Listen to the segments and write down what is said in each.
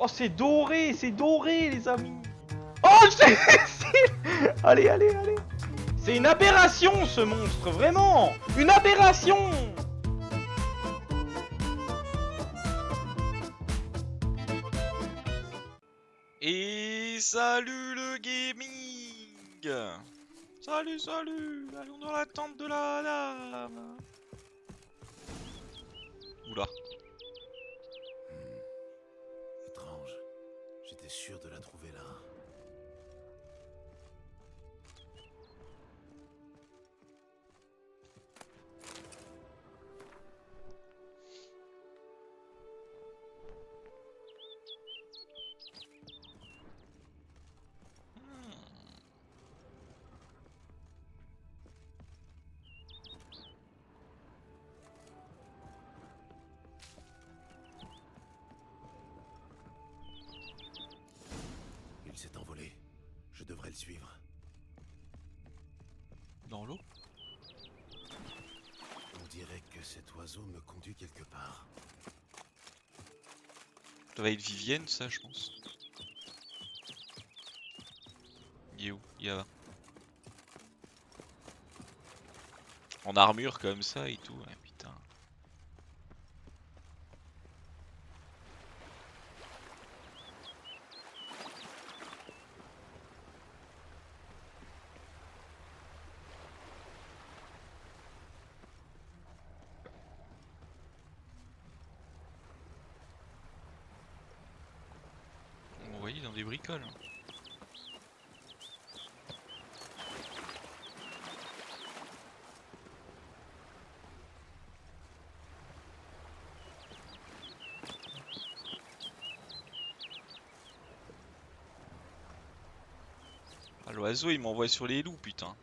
Oh, c'est doré, les amis. Oh, allez, allez, allez. C'est une aberration, ce monstre, vraiment. Une aberration. Et salut le gaming. Salut, salut. Allons dans la tente de la dame. Oula. Étrange. J'étais sûr de la trouver là. Il s'est envolé. Je devrais le suivre. Dans l'eau? On dirait que cet oiseau me conduit quelque part. Ça va être Vivienne, ça, je pense. Il est où? Il est là. En armure comme ça et tout, ouais, putain. Vous voyez, dans des bricoles. Ah, l'oiseau il m'envoie sur les loups, putain.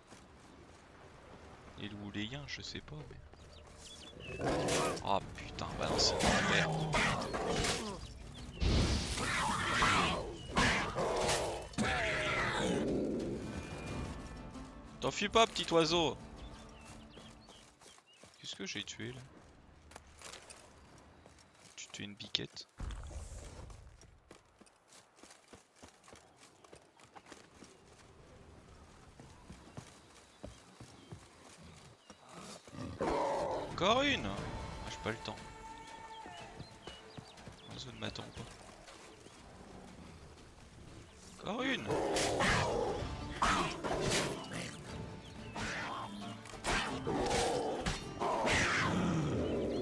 Les loups ou les yens, je sais pas, mais. Ah putain, bah non, c'est une merde. T'enfuis pas, petit oiseau. Qu'est-ce que j'ai tué là? Tu tues une biquette. Encore une! Ah, j'ai pas le temps. L'oiseau ne m'attend pas. Encore une!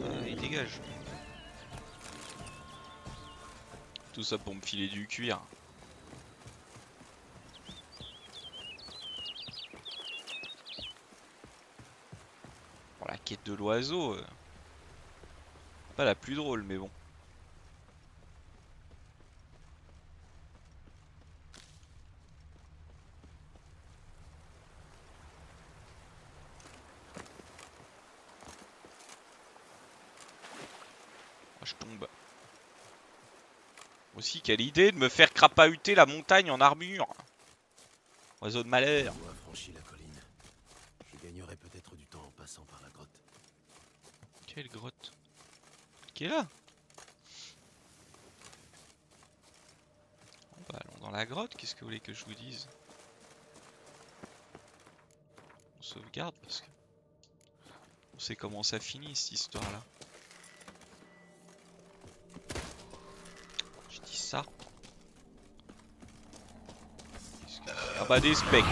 Ah, il dégage. Tout ça pour me filer du cuir. Bon, la quête de l'oiseau, pas la plus drôle, mais bon. Ah, je tombe. Aussi, quelle idée de me faire crapahuter la montagne en armure. Oiseau de malheur. L'oiseau a franchi la colline. Je gagnerai peut-être du temps en passant par la grotte. Quelle grotte? Qui est là? Bon, bah, allons dans la grotte, qu'est-ce que vous voulez que je vous dise? On sauvegarde parce que on sait comment ça finit cette histoire là. Je dis ça. Ah bah des spectres.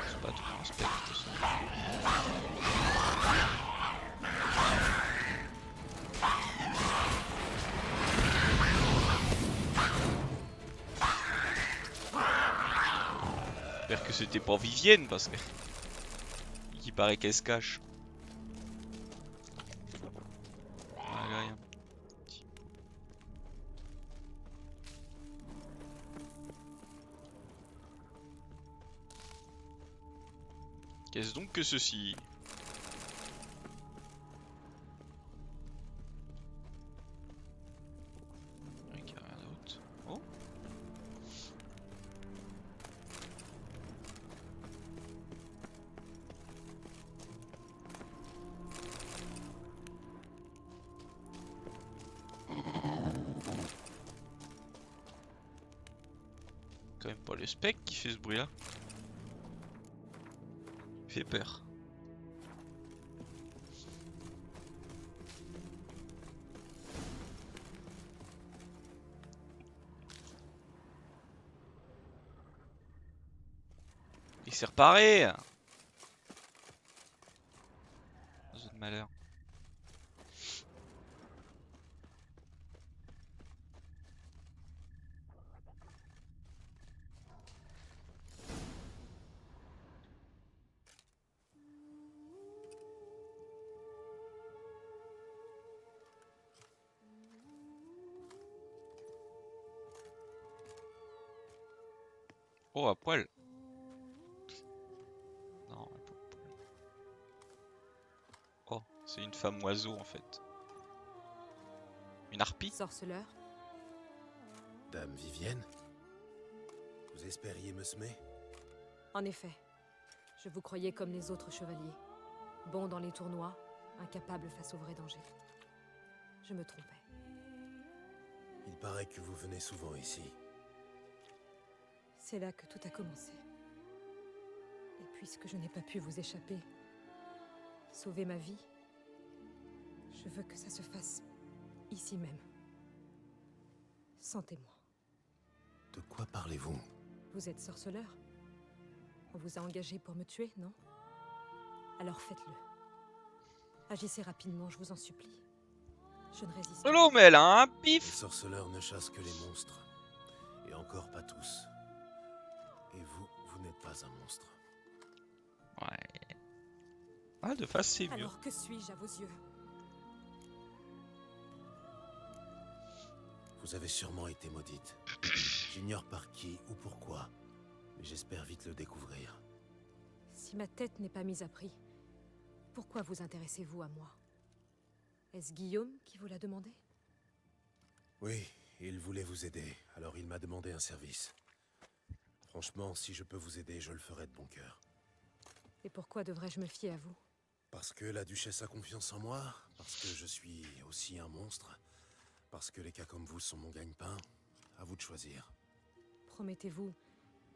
C'est pas tout un spectre. J'espère que c'était pour Vivienne parce que il paraît qu'elle se cache. Ah, rien. Qu'est-ce donc que ceci? Il y a rien d'autre. Oh. quand même pas le spectre qui fait ce bruit là. Il fait peur. Il s'est reparé. Oiseau de malheur. Oh, à poil. Non, elle est pas à poil. Oh, c'est une femme oiseau en fait. Une harpie? Sorceleur, Dame Vivienne? Vous espériez me semer? en effet, je vous croyais comme les autres chevaliers, bon dans les tournois, incapable face aux vrais dangers. Je me trompais. Il paraît que vous venez souvent ici. C'est là que tout a commencé. Et puisque je n'ai pas pu vous échapper, sauver ma vie, je veux que ça se fasse ici même. Sans témoin. De quoi parlez-vous? Vous êtes sorceleur? On vous a engagé pour me tuer, non? Alors faites-le. Agissez rapidement, je vous en supplie. Je ne résiste pas. Lolo, mais elle a un Les pif! sorceleurs ne chassent que les monstres. Et encore pas tous. Et vous, vous n'êtes pas un monstre. Ouais. Ah, de face, c'est mieux. Alors que suis-je à vos yeux? Vous avez sûrement été maudite. J'ignore par qui ou pourquoi, mais j'espère vite le découvrir. Si ma tête n'est pas mise à prix, pourquoi vous intéressez-vous à moi? Est-ce Guillaume qui vous l'a demandé? Oui, il voulait vous aider, alors il m'a demandé un service. Franchement, si je peux vous aider, je le ferai de bon cœur. Et pourquoi devrais-je me fier à vous? Parce que la duchesse a confiance en moi, parce que je suis aussi un monstre, parce que les cas comme vous sont mon gagne-pain. À vous de choisir. Promettez-vous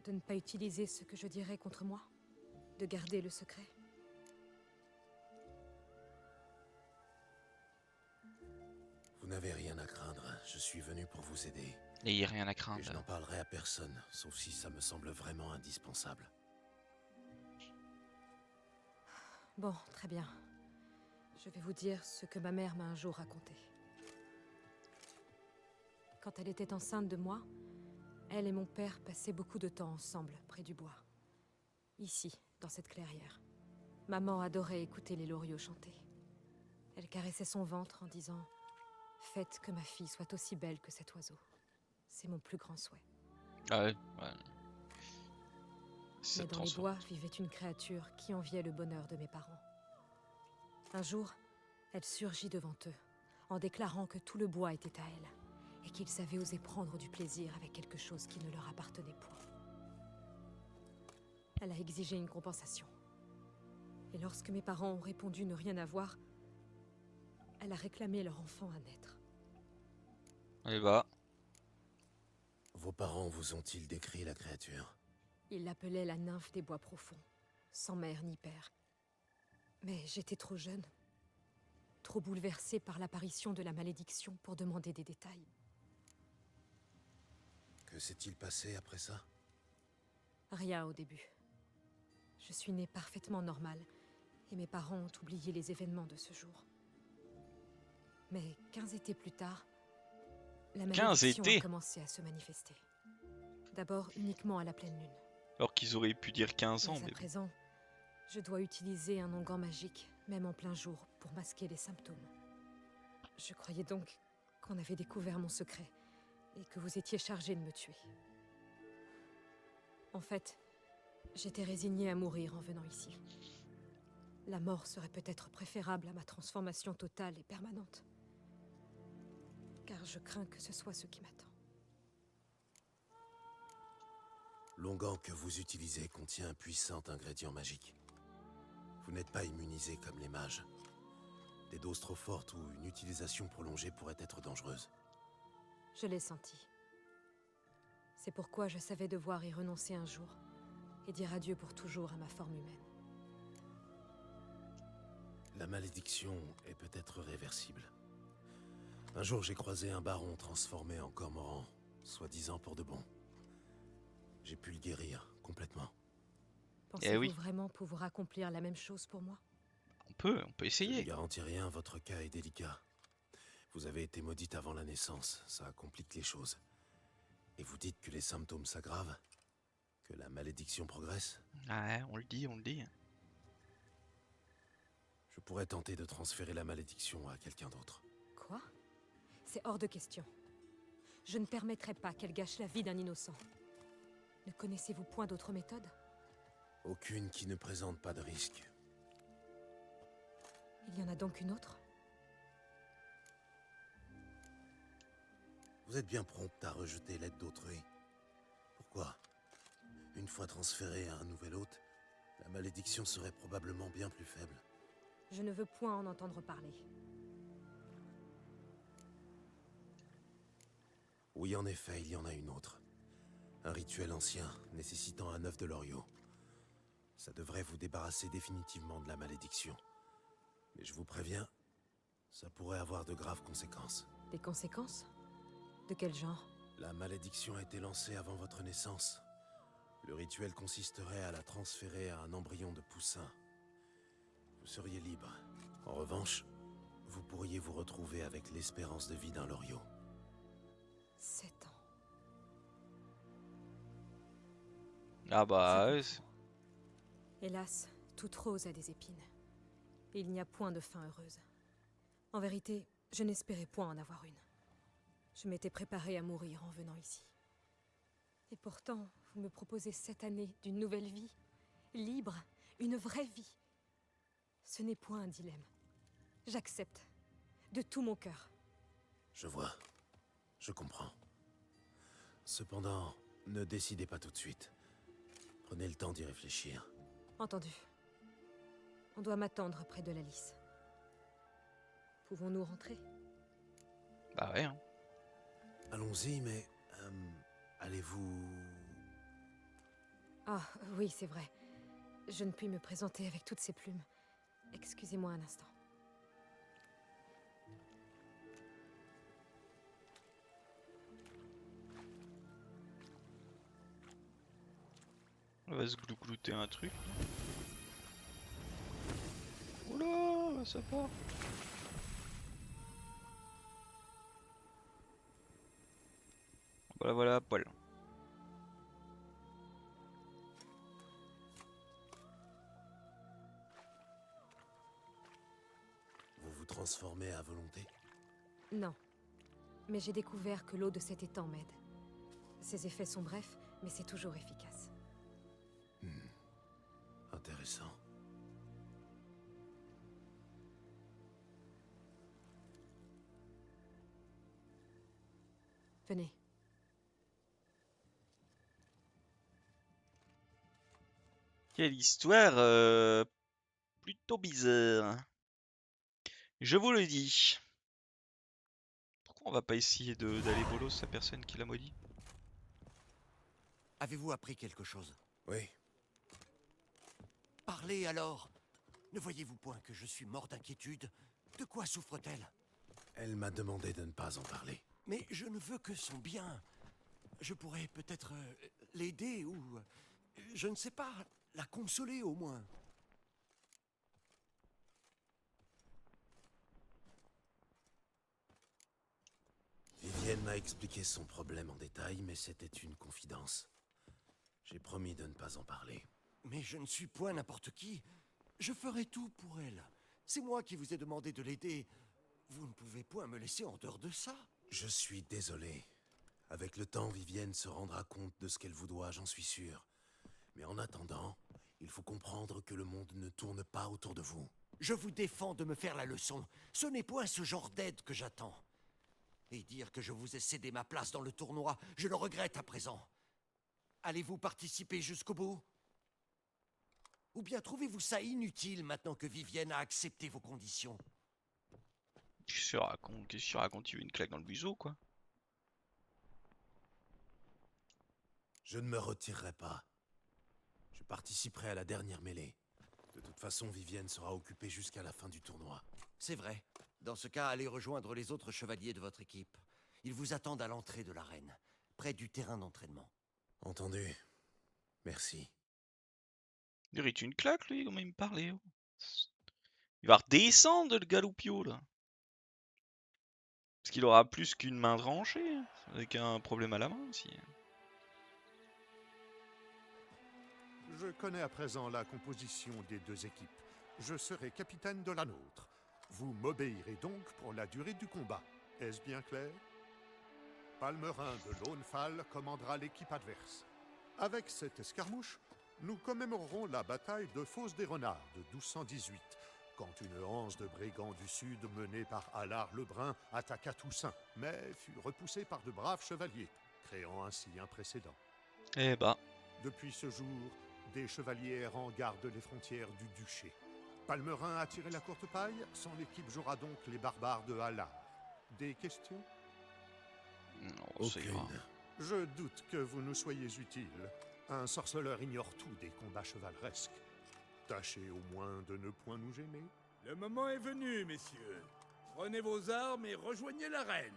de ne pas utiliser ce que je dirai contre moi? De garder le secret? Vous n'avez rien à craindre, je suis venu pour vous aider. N'ayez rien à Et je craindre. n'en parlerai à personne, sauf si ça me semble vraiment indispensable. Bon, très bien. Je vais vous dire ce que ma mère m'a un jour raconté. Quand elle était enceinte de moi, elle et mon père passaient beaucoup de temps ensemble, près du bois. Ici, dans cette clairière. Maman adorait écouter les loriots chanter. Elle caressait son ventre en disant « Faites que ma fille soit aussi belle que cet oiseau. C'est mon plus grand souhait. » Ah ouais, ouais. Ça Mais te dans les transforme. bois vivait une créature qui enviait le bonheur de mes parents. Un jour, elle surgit devant eux, en déclarant que tout le bois était à elle, et qu'ils avaient osé prendre du plaisir avec quelque chose qui ne leur appartenait point. Elle a exigé une compensation. Et lorsque mes parents ont répondu ne rien avoir, elle a réclamé leur enfant à naître. Allez, va. Vos parents vous ont-ils décrit la créature? Ils l'appelaient la nymphe des bois profonds, sans mère ni père. Mais j'étais trop jeune, trop bouleversée par l'apparition de la malédiction pour demander des détails. Que s'est-il passé après ça? Rien au début. Je suis née parfaitement normale, et mes parents ont oublié les événements de ce jour. Mais 15 étés plus tard, la 15 malédiction étés? a commencé à se manifester. D'abord uniquement à la pleine lune. Alors qu'ils auraient pu dire 15 ans, Mais à mais bon. présent, je dois utiliser un onguent magique, même en plein jour, pour masquer les symptômes. Je croyais donc qu'on avait découvert mon secret, et que vous étiez chargé de me tuer. En fait, j'étais résignée à mourir en venant ici. La mort serait peut-être préférable à ma transformation totale et permanente. Car je crains que ce soit ce qui m'attend. L'onguent que vous utilisez contient un puissant ingrédient magique. Vous n'êtes pas immunisé comme les mages. Des doses trop fortes ou une utilisation prolongée pourrait être dangereuse. Je l'ai senti. C'est pourquoi je savais devoir y renoncer un jour, et dire adieu pour toujours à ma forme humaine. La malédiction est peut-être réversible. Un jour, j'ai croisé un baron transformé en cormoran, soi-disant pour de bon. J'ai pu le guérir complètement. Pensez-vous oui. vraiment pouvoir accomplir la même chose pour moi? On peut Je ne essayer. garantis rien, votre cas est délicat. Vous avez été maudite avant la naissance, ça complique les choses. Et vous dites que les symptômes s'aggravent? Que la malédiction progresse? Ouais, on le dit, on le dit. Je pourrais tenter de transférer la malédiction à quelqu'un d'autre. Quoi? C'est hors de question. Je ne permettrai pas qu'elle gâche la vie d'un innocent. Ne connaissez-vous point d'autre méthode? Aucune qui ne présente pas de risque. Il y en a donc une autre? Vous êtes bien prompte à rejeter l'aide d'autrui. Pourquoi? Une fois transférée à un nouvel hôte, la malédiction serait probablement bien plus faible. Je ne veux point en entendre parler. Oui, en effet, il y en a une autre. Un rituel ancien, nécessitant un œuf de Loriot. Ça devrait vous débarrasser définitivement de la malédiction. Mais je vous préviens, ça pourrait avoir de graves conséquences. Des conséquences? De quel genre? La malédiction a été lancée avant votre naissance. Le rituel consisterait à la transférer à un embryon de poussin. Vous seriez libre. En revanche, vous pourriez vous retrouver avec l'espérance de vie d'un Loriot. 7 ans. Ah bah Je ouais, Hélas, toute rose a des épines. Et il n'y a point de fin heureuse. En vérité, je n'espérais point en avoir une. Je m'étais préparée à mourir en venant ici. Et pourtant, vous me proposez 7 années d'une nouvelle vie. Libre, une vraie vie. Ce n'est point un dilemme. J'accepte. De tout mon cœur. Je vois. Je comprends. Cependant, ne décidez pas tout de suite. Prenez le temps d'y réfléchir. Entendu. On doit m'attendre près de la lys. Pouvons-nous rentrer? bah ouais. Hein. Allons-y, mais... allez-vous... Ah, oui, c'est vrai. Je ne puis me présenter avec toutes ces plumes. Excusez-moi un instant. On va se glouter un truc. Oula, ça part. Voilà, voilà, poil. Vous vous transformez à volonté? Non. Mais j'ai découvert que l'eau de cet étang m'aide. Ses effets sont brefs, mais c'est toujours efficace. Intéressant. Venez. Quelle histoire plutôt bizarre. Je vous le dis. Pourquoi on va pas essayer d'aller bolos à personne qui l'a maudit? Avez-vous appris quelque chose? Oui, Parlez alors! Ne voyez-vous point que je suis mort d'inquiétude? De quoi souffre-t-elle? elle m'a demandé de ne pas en parler. Mais je ne veux que son bien. Je pourrais peut-être l'aider ou... je ne sais pas, la consoler au moins. Vivienne m'a expliqué son problème en détail, mais c'était une confidence. J'ai promis de ne pas en parler. Mais je ne suis point n'importe qui. Je ferai tout pour elle. C'est moi qui vous ai demandé de l'aider. Vous ne pouvez point me laisser en dehors de ça. Je suis désolé. Avec le temps, Vivienne se rendra compte de ce qu'elle vous doit, j'en suis sûr. Mais en attendant, il faut comprendre que le monde ne tourne pas autour de vous. Je vous défends de me faire la leçon. Ce n'est point ce genre d'aide que j'attends. Et dire que je vous ai cédé ma place dans le tournoi, je le regrette à présent. Allez-vous participer jusqu'au bout? Ou bien trouvez-vous ça inutile maintenant que Vivienne a accepté vos conditions? Qu'est-ce qu'il raconte? Qu'est-ce qu'il raconte? Il veut une claque dans le buseau, quoi. Je ne me retirerai pas. Je participerai à la dernière mêlée. De toute façon, Vivienne sera occupée jusqu'à la fin du tournoi. C'est vrai. Dans ce cas, allez rejoindre les autres chevaliers de votre équipe. Ils vous attendent à l'entrée de l'arène, près du terrain d'entraînement. Entendu. Merci. Il mérite une claque, lui, comment il me parlait. Oh. Il va redescendre, le galoupio, là. Parce qu'il aura plus qu'une main tranchée, hein, avec un problème à la main aussi. Je connais à présent la composition des deux équipes. Je serai capitaine de la nôtre. Vous m'obéirez donc pour la durée du combat. Est-ce bien clair? Palmerin de Launefall commandera l'équipe adverse. Avec cette escarmouche, nous commémorerons la bataille de Fosse des Renards de 1218, quand une anse de brigands du sud menée par Allard le Brun attaqua Toussaint, mais fut repoussée par de braves chevaliers, créant ainsi un précédent. Eh bah, Depuis ce jour, des chevaliers errants gardent les frontières du duché. Palmerin a tiré la courte paille, son équipe jouera donc les barbares de Allard. Des questions? non, ça ira. Aucune. Je doute que vous nous soyez utiles. Un sorceleur ignore tout des combats chevaleresques. Tâchez au moins de ne point nous gêner. Le moment est venu, messieurs. Prenez vos armes et rejoignez l'arène.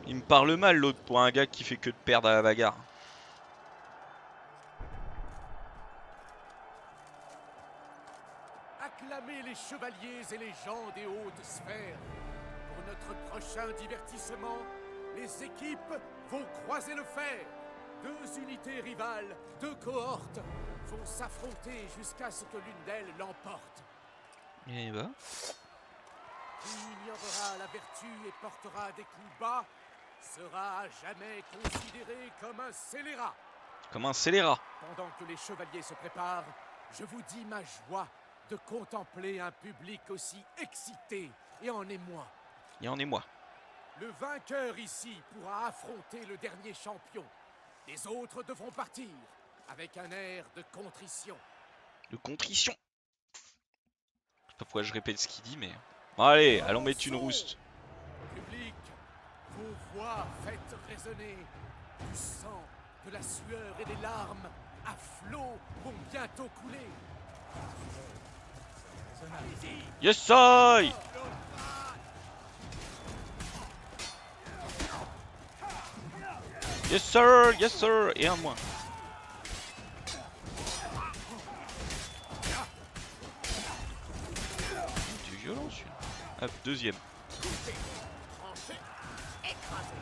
Il me parle mal, l'autre, pour un gars qui fait que de perdre à la bagarre. Acclamez les chevaliers et les gens des hautes sphères. Pour notre prochain divertissement, les équipes vont croiser le fer. Deux unités rivales, deux cohortes, vont s'affronter jusqu'à ce que l'une d'elles l'emporte. Eh bah. Qui ignorera la vertu et portera des coups bas sera à jamais considéré comme un scélérat. Comme un scélérat. Pendant que les chevaliers se préparent, je vous dis ma joie de contempler un public aussi excité et en émoi. Et en est moi. Le vainqueur ici pourra affronter le dernier champion. Les autres devront partir avec un air de contrition. De contrition. Je sais pas pourquoi je répète ce qu'il dit, mais. Bon, allez, allons mettre une rouste. Public, vos voix faites résonner. Du sang, de la sueur et des larmes à flot vont bientôt couler. Allez-y. Yes, I! Yes, sir! Yes, sir! Et un de moins. Du violent, celui-là. Hop, deuxième. Tranché, écrasé.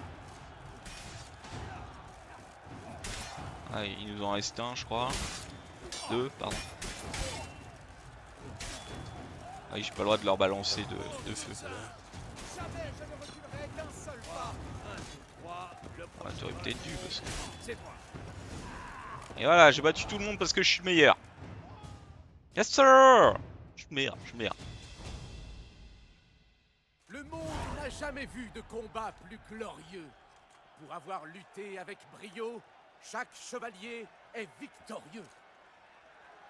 Ah, il nous en reste un, je crois. Deux, pardon. Ah, j'ai pas le droit de leur balancer de feu. Jamais je ne reculerai d'un seul pas. Ah, t'aurais peut-être dû parce que. C'est moi. Et voilà, j'ai battu tout le monde parce que je suis le meilleur. Yes, sir! Je suis le meilleur, je suis le meilleur. Le monde n'a jamais vu de combat plus glorieux. Pour avoir lutté avec brio, chaque chevalier est victorieux.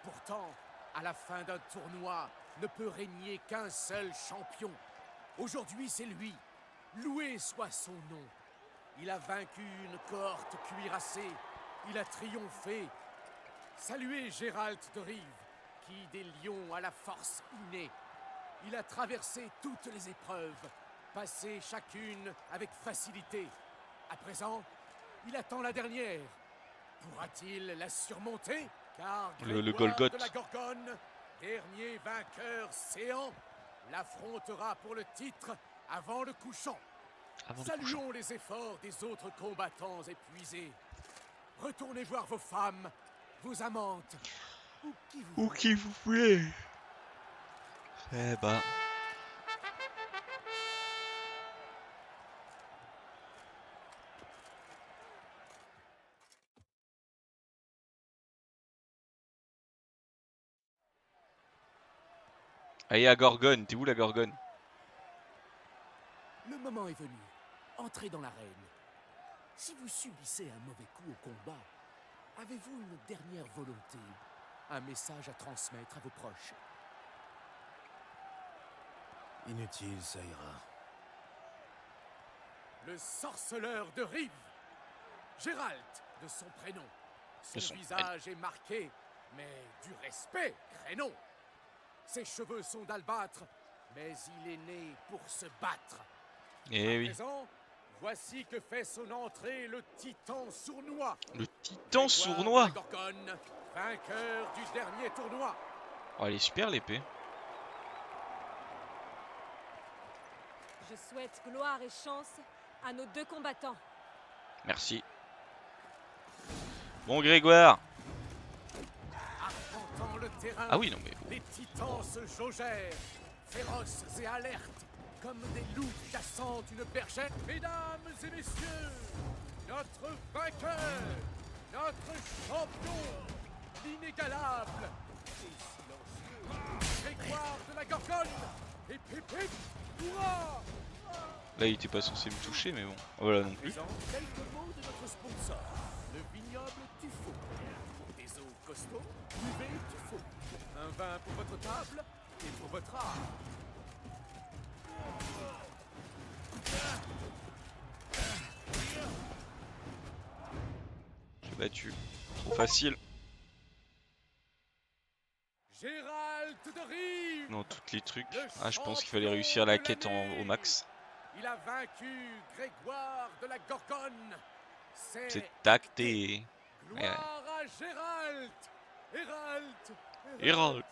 Pourtant, à la fin d'un tournoi, ne peut régner qu'un seul champion. Aujourd'hui, c'est lui. Loué soit son nom. Il a vaincu une cohorte cuirassée. Il a triomphé. Saluez Gérald de Rive, qui des lions a la force innée. Il a traversé toutes les épreuves, passé chacune avec facilité. À présent, il attend la dernière. Pourra-t-il la surmonter? Car Le Grégoire Golgoth. de la Gorgone, dernier vainqueur séant, l'affrontera pour le titre avant le couchant. Avant le couchant. Saluons les efforts des autres combattants épuisés. Retournez voir vos femmes, vos amantes, ou qui vous Ou voulez. qui vous voulez. Eh bah. Allez, à Gorgone, t'es où la Gorgone? Le moment est venu. Entrez dans l'arène. Si vous subissez un mauvais coup au combat, avez-vous une dernière volonté? Un message à transmettre à vos proches? Inutile, ça ira. Le sorceleur de Rive Gérald, de son prénom. Son son visage est marqué, mais du respect, crénon. Ses cheveux sont d'albâtre, mais il est né pour se battre. Eh À oui. présent, voici que fait son entrée le titan sournois. Le titan Grégoire sournois. de la Gorgone, vainqueur du dernier tournoi. Oh, elle est super l'épée. Je souhaite gloire et chance à nos deux combattants. Merci. Bon, Grégoire. Arpentant le terrain, Ah oui, non mais... les titans se jaugèrent, féroces et alertes, comme des loups chassant une bergère. Mesdames et messieurs, notre vainqueur, notre champion, l'inégalable et silencieux, Grégoire de la Gorgone, et Pépé, hurrah! Là, il était pas censé me toucher, mais bon. Voilà non plus. Présent, quelques mots de notre sponsor, le vignoble Tufo. Pour des eaux costauds, buvez Tufo. Un vin pour votre table et pour votre art. J'ai battu. Trop facile. Gérald de Rive. Non, tous les trucs. Le Ah, je pense qu'il fallait champion réussir la de quête l'année. au max. Il a vaincu Grégoire de la Gorgone. C'est tacté. Gloire à Gérald. Hérald. Hérald.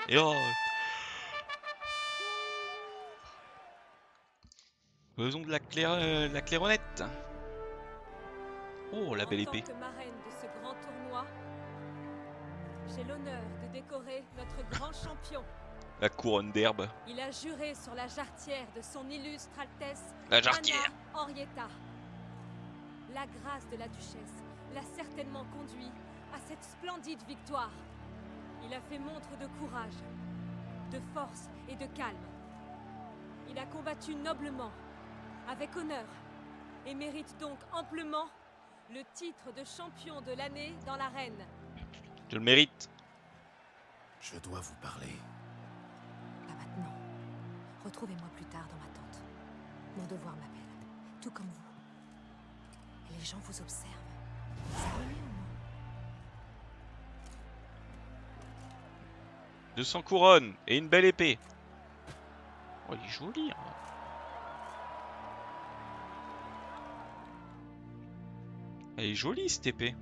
Hérald. Faisons de la claironnette. Oh, la belle épée. En tant que marraine de ce grand tournoi, j'ai l'honneur de décorer notre grand champion. La couronne d'herbe. Il a juré sur la jarretière de son illustre Altesse La jarretière. Anna Henrietta. La grâce de la duchesse l'a certainement conduit à cette splendide victoire. Il a fait montre de courage, de force et de calme. Il a combattu noblement, avec honneur, et mérite donc amplement le titre de champion de l'année dans l'arène. Je le mérite. Je dois vous parler. Pas maintenant. Retrouvez-moi plus tard dans ma tente. Mon devoir m'appelle, tout comme vous. Et les gens vous observent. Ça va mieux ou non? 200 couronnes et une belle épée. Oh, il est joli. Hein. Elle est jolie cette épée.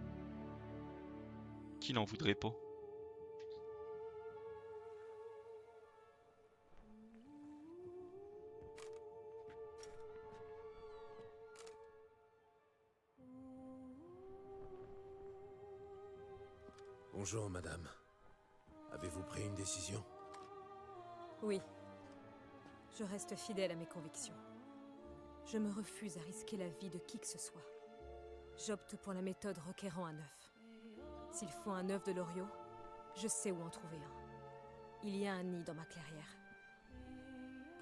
Qui n'en voudrait pas? Bonjour, madame. Avez-vous pris une décision? Oui. Je reste fidèle à mes convictions. Je me refuse à risquer la vie de qui que ce soit. J'opte pour la méthode requérant un œuf. S'il faut un œuf de Loriot, je sais où en trouver un. Il y a un nid dans ma clairière.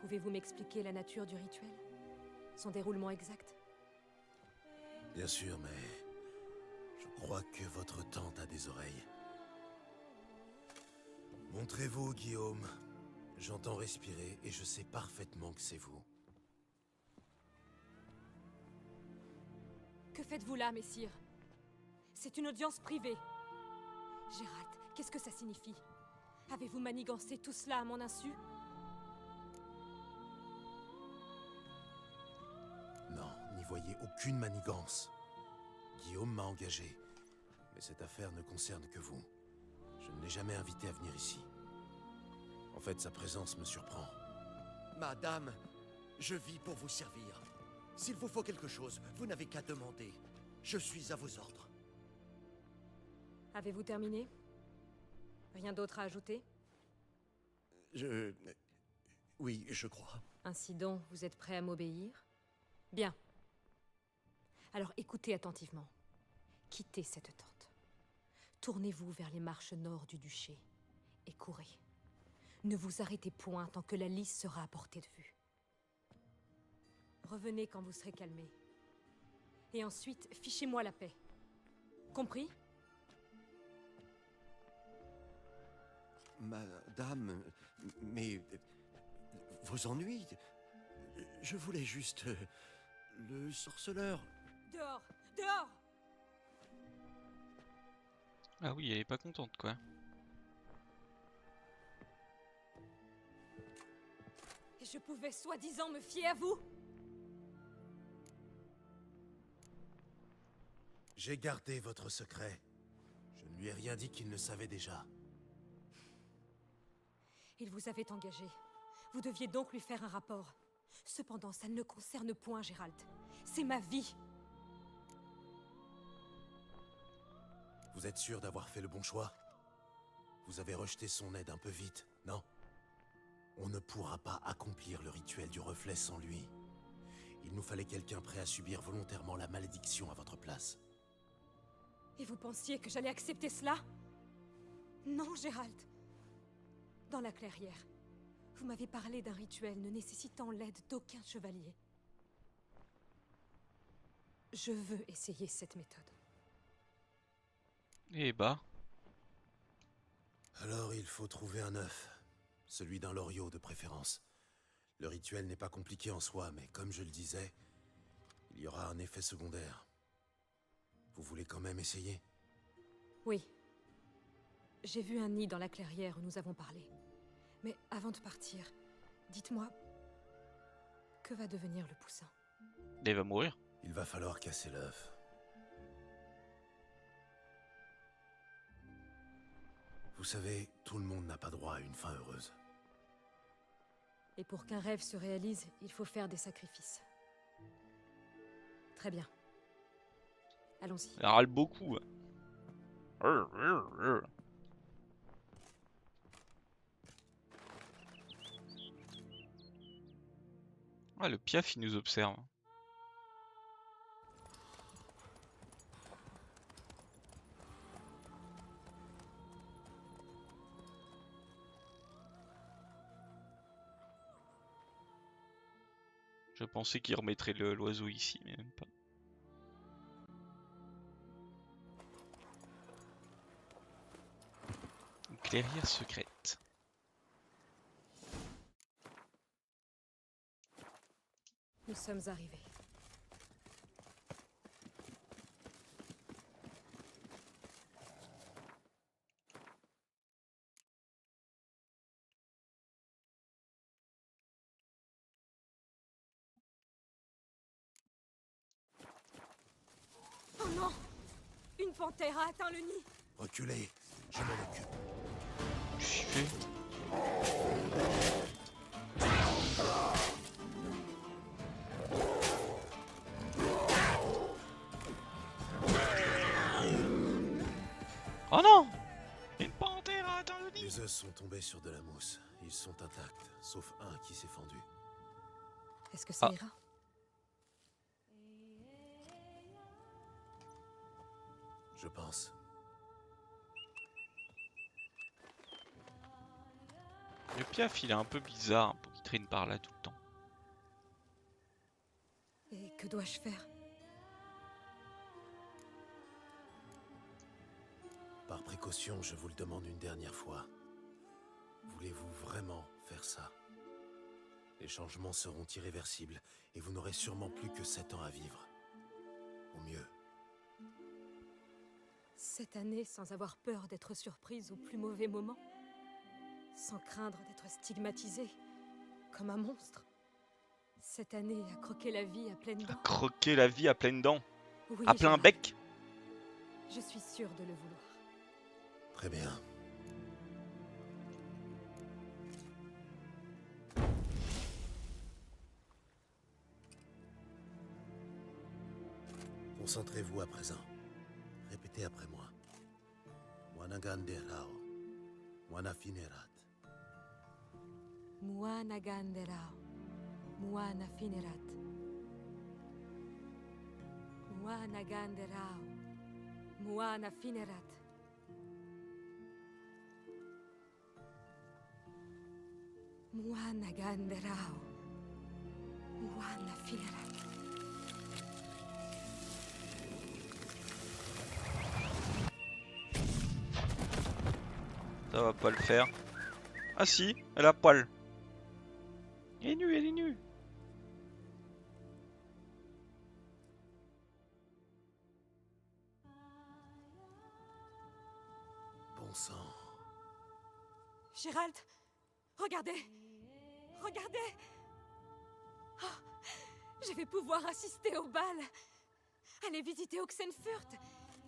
Pouvez-vous m'expliquer la nature du rituel? Son déroulement exact? Bien sûr, mais je crois que votre tante a des oreilles. Montrez-vous, Guillaume. J'entends respirer et je sais parfaitement que c'est vous. Que faites-vous là, messire? C'est une audience privée. Gérald, qu'est-ce que ça signifie? Avez-vous manigancé tout cela à mon insu? Non, n'y voyez aucune manigance. Guillaume m'a engagé, mais cette affaire ne concerne que vous. Je ne l'ai jamais invité à venir ici. En fait, sa présence me surprend. Madame, je vis pour vous servir. S'il vous faut quelque chose, vous n'avez qu'à demander. Je suis à vos ordres. Avez-vous terminé? Rien d'autre à ajouter? Oui, je crois. Ainsi donc, vous êtes prêt à m'obéir? Bien. Alors écoutez attentivement. Quittez cette tente. Tournez-vous vers les marches nord du duché et courez. Ne vous arrêtez point tant que la lys sera à portée de vue. Revenez quand vous serez calmé. Et ensuite, fichez-moi la paix. Compris? Madame, mais vos ennuis. Je voulais juste le sorceleur. Dehors! Dehors! Ah oui, elle est pas contente quoi. Et je pouvais soi-disant me fier à vous? J'ai gardé votre secret. Je ne lui ai rien dit qu'il ne savait déjà. Il vous avait engagé. Vous deviez donc lui faire un rapport. Cependant, ça ne le concerne point, Gérald. C'est ma vie. Vous êtes sûr d'avoir fait le bon choix? Vous avez rejeté son aide un peu vite, non? On ne pourra pas accomplir le rituel du reflet sans lui. Il nous fallait quelqu'un prêt à subir volontairement la malédiction à votre place. Et vous pensiez que j'allais accepter cela? Non, Gérald. Dans la clairière, vous m'avez parlé d'un rituel ne nécessitant l'aide d'aucun chevalier. Je veux essayer cette méthode. Eh bah, Alors il faut trouver un œuf. Celui d'un loriot de préférence. Le rituel n'est pas compliqué en soi, mais comme je le disais, il y aura un effet secondaire. Vous voulez quand même essayer? Oui. J'ai vu un nid dans la clairière où nous avons parlé. Mais avant de partir, dites-moi, que va devenir le poussin? elle va mourir. Il va falloir casser l'œuf. Vous savez, tout le monde n'a pas droit à une fin heureuse. Et pour qu'un rêve se réalise, il faut faire des sacrifices. Très bien. Allons-y. Elle râle beaucoup. Ah, le piaf il nous observe. Je pensais qu'il remettrait l'oiseau ici, mais même pas. Une clairière secrète. Nous sommes arrivés. Oh non! Une panthère a atteint le nid! Reculez, je m'en occupe. Qu'est-ce qu'il fait? Oh non! Une panthère a atteint le nid! Les œufs sont tombés sur de la mousse. Ils sont intacts, sauf un qui s'est fendu. Est-ce que ça Ah. ira? Je pense. Le piaf il est un peu bizarre pour qu'il traîne par là tout le temps. Et que dois-je faire? Par précaution, je vous le demande une dernière fois. Voulez-vous vraiment faire ça? Les changements seront irréversibles, et vous n'aurez sûrement plus que 7 ans à vivre. Au mieux. 7 années sans avoir peur d'être surprise au plus mauvais moment? Sans craindre d'être stigmatisée, comme un monstre? 7 années à croquer la vie à pleines dents? Croquer la vie à pleines dents. Oui, À plein Gérald, bec. je suis sûre de le vouloir. Très bien. Concentrez-vous à présent. Répétez après moi. Wanaganderao. Wanafinerat. Muana ganderao, muana finerat. Muana ganderao, muana finerat. Muana ganderao, muana finerat. Ça va pas le faire. Ah si, elle a poil. Elle est nue, elle est nue. Bon sang. Gérald, regardez. Regardez. Oh, je vais pouvoir assister au bal. Aller visiter Oxenfurt.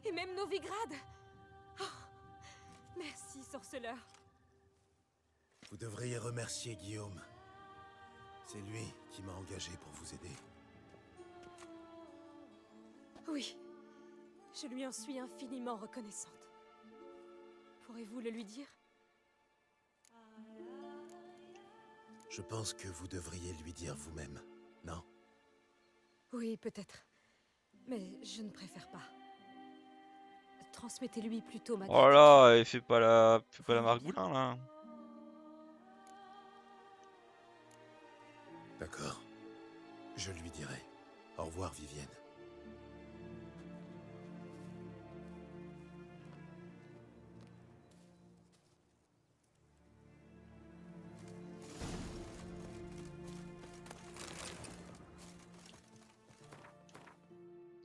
Et même Novigrad. Oh, merci, sorceleur. Vous devriez remercier Guillaume. C'est lui qui m'a engagé pour vous aider. Oui, je lui en suis infiniment reconnaissante. Pourrez-vous le lui dire? Je pense que vous devriez lui dire vous-même, non? Oui, peut-être. Mais je ne préfère pas. Transmettez-lui plutôt ma Oh gratitude. là, elle fait pas la margoulin là. D'accord. Je lui dirai. Au revoir, Vivienne.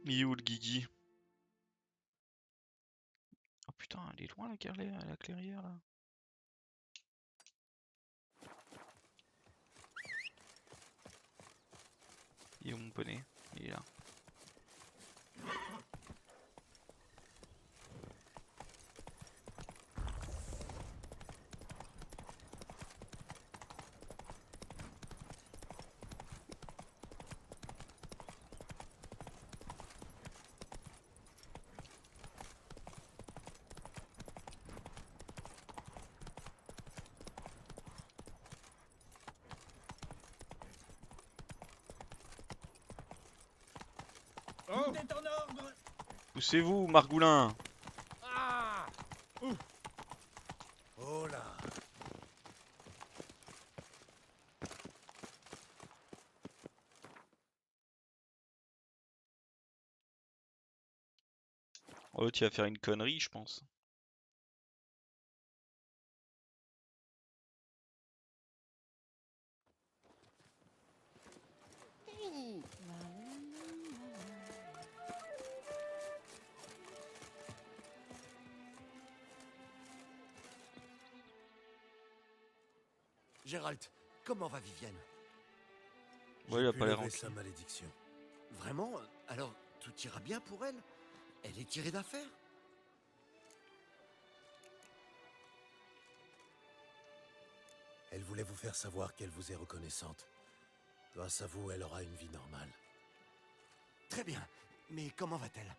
Il est où le Guigui? Oh putain, elle est loin la clairière là. Il est où mon poney? Il est là. Tout est en ordre. Poussez-vous, margoulin! Ah! Oh là! Oh, tu vas faire une connerie, je pense. Gérald, comment va Vivienne? Ouais, il a J'ai pu pas l'air lever inquiet. sa malédiction. Vraiment? Alors, tout ira bien pour elle? Elle est tirée d'affaire? Elle voulait vous faire savoir qu'elle vous est reconnaissante. Grâce à vous, elle aura une vie normale. Très bien. Mais comment va-t-elle?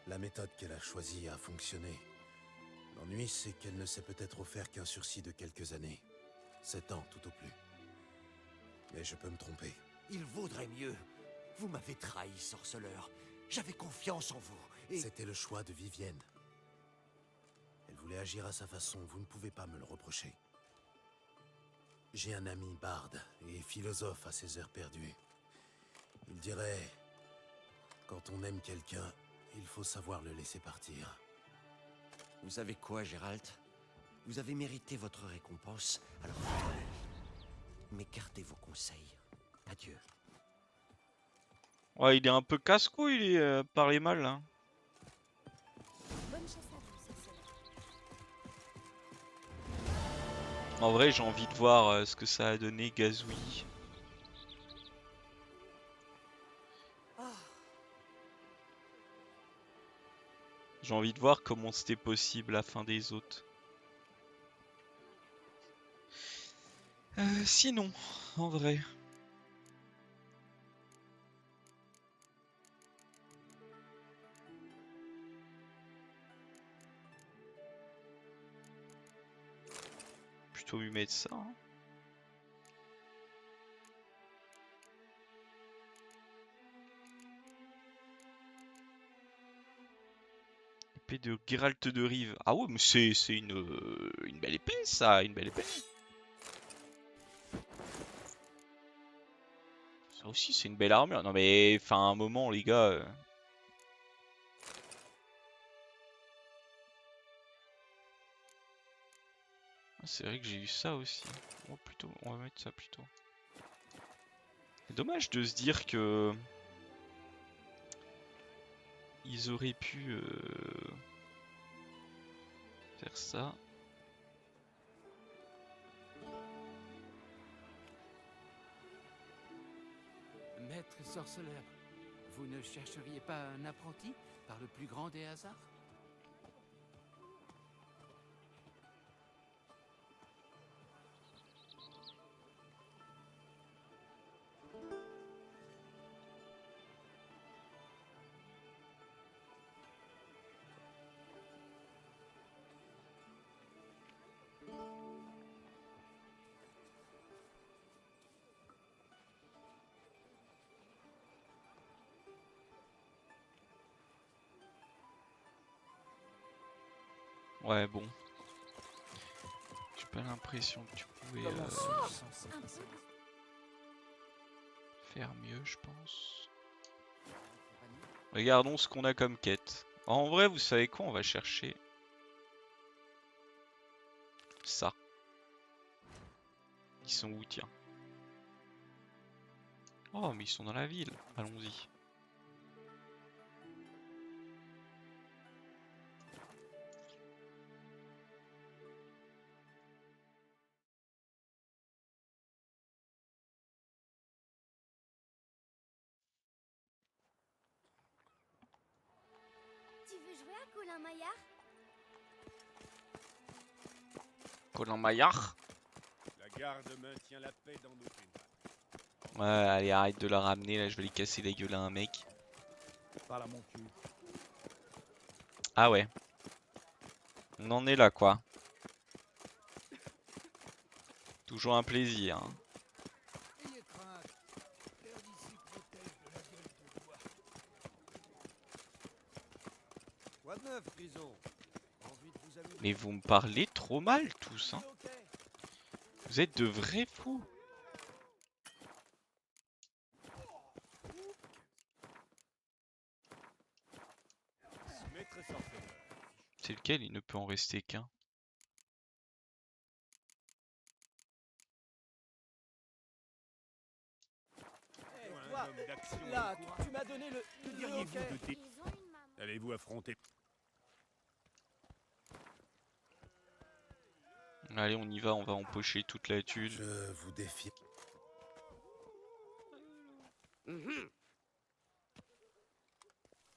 La méthode qu'elle a choisie a fonctionné. L'ennui, c'est qu'elle ne s'est peut-être offert qu'un sursis de quelques années. 7 ans, tout au plus. Mais je peux me tromper. Il vaudrait mieux. Vous m'avez trahi, sorceleur. J'avais confiance en vous. Et C'était le choix de Vivienne. Elle voulait agir à sa façon, vous ne pouvez pas me le reprocher. J'ai un ami barde et philosophe à ses heures perdues. Il dirait, quand on aime quelqu'un, il faut savoir le laisser partir. vous savez quoi, Gérald? Vous avez mérité votre récompense, alors... Mais gardez vos conseils. Adieu. Ouais, il est un peu casse-couille, il est parler mal là. Bonne chance à vous, sorceleur. En vrai, j'ai envie de voir ce que ça a donné Gazouille. J'ai envie de voir comment c'était possible la fin des autres. Sinon, en vrai. Plutôt lui mettre ça. Hein. Épée de Geralt de Rive. Ah ouais, mais c'est une belle épée ça, une belle épée. Ça aussi, c'est une belle armure. Non mais, enfin, un moment, les gars. C'est vrai que j'ai eu ça aussi. Oh, plutôt, on va mettre ça plutôt. C'est dommage de se dire que ils auraient pu faire ça. Maître sorceleur, vous ne chercheriez pas un apprenti par le plus grand des hasards? Ouais, bon. J'ai pas l'impression que tu pouvais faire mieux, je pense. Regardons ce qu'on a comme quête. En vrai, vous savez quoi? On va chercher ça. Ils sont où, tiens? Oh, mais ils sont dans la ville. Allons-y. Tu veux jouer à Colin Maillard? Colin Maillard? La garde maintient la paix dans nos ténèbres. Ouais, allez, arrête de la ramener, là, je vais lui casser la gueule à un mec. Parle à mon cul. Ah ouais. On en est là, quoi. Toujours un plaisir. Hein. Ayez crainte. L'air d'ici protège de la gueule de bois. Quoi de neuf, Grison? Envie de vous amuser? Mais vous me parlez trop mal, tous. Hein. Vous êtes de vrais fous. Maître sorceleur. C'est lequel? Il ne peut en rester qu'un. Hey, Un toi, homme d'action et là, de courage. tu m'as donné le Que diriez-vous hockey. de Ils ont une maman. Allez-vous affronter? Allez, on y va, on va empocher toute la thune. Je vous défie.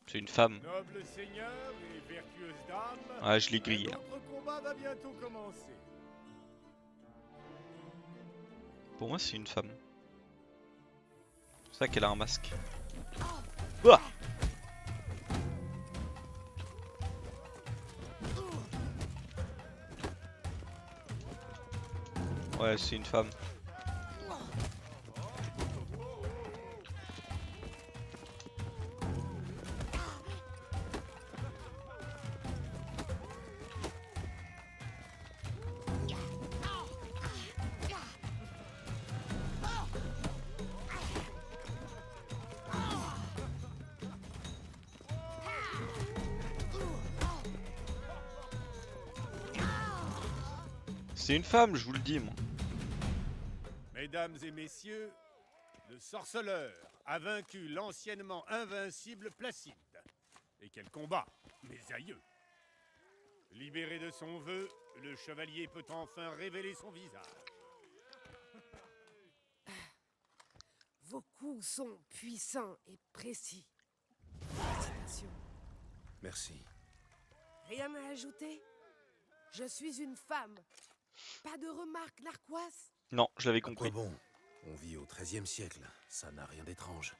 C'est une femme. Noble seigneur et vertueuse dame. Ah, je l'ai grillé. Notre combat va bientôt commencer. Pour moi, c'est une femme. C'est pour ça qu'elle a un masque. Ouah. Ouais, c'est une femme. C'est une femme, je vous le dis, moi. Mesdames et messieurs, le sorceleur a vaincu l'anciennement invincible Placide. Et quel combat, mes aïeux! Libéré de son vœu, le chevalier peut enfin révéler son visage. Vos coups sont puissants et précis. Félicitations. Merci. Rien à ajouter? Je suis une femme. Pas de remarques narquoises? Non, je l'avais À quoi compris. bon? On vit au XIIIe siècle, ça n'a rien d'étrange.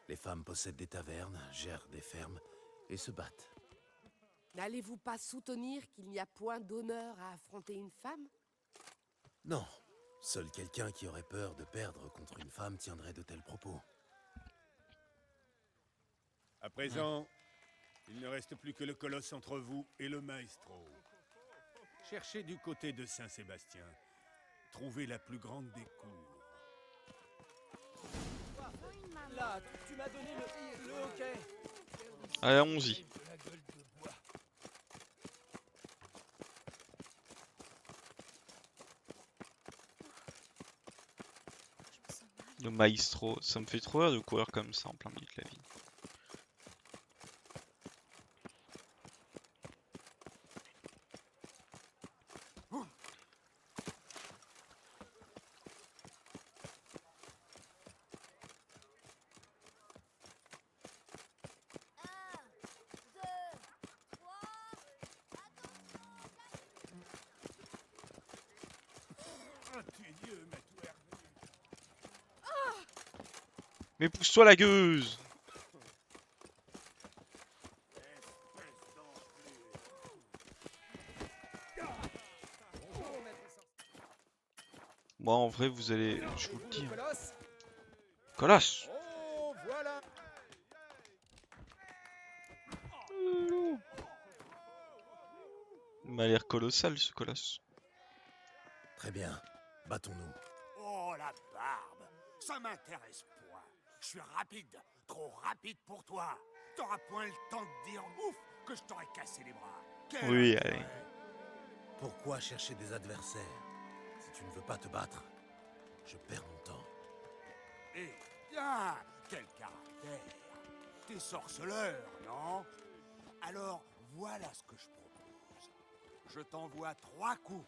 Les femmes possèdent des tavernes, gèrent des fermes et se battent. N'allez-vous pas soutenir qu'il n'y a point d'honneur à affronter une femme? Non, seul quelqu'un qui aurait peur de perdre contre une femme tiendrait de tels propos. À présent, il ne reste plus que le colosse entre vous et le maestro. Cherchez du côté de Saint-Sébastien. Trouvez la plus grande des cours. Là, tu m'as donné le hockey. Allez, allons-y. De la gueule de bois. Le maestro, ça me fait trop rire de courir comme ça en plein milieu de la ville. Mais pousse-toi la gueuse! Moi en vrai vous allez. Je vous le dis. Colosse. Colosse! Oh, voilà. Il m'a l'air colossal ce colosse. Très bien. Battons-nous. Oh la barbe, ça m'intéresse point. Je suis rapide, trop rapide pour toi. T'auras point le temps de dire ouf que je t'aurais cassé les bras. Quel Oui, intérêt. allez. Pourquoi chercher des adversaires? Si tu ne veux pas te battre, je perds mon temps. Eh bien, quel caractère. T'es sorceleur, non? Alors, voilà ce que je propose. Je t'envoie 3 coups,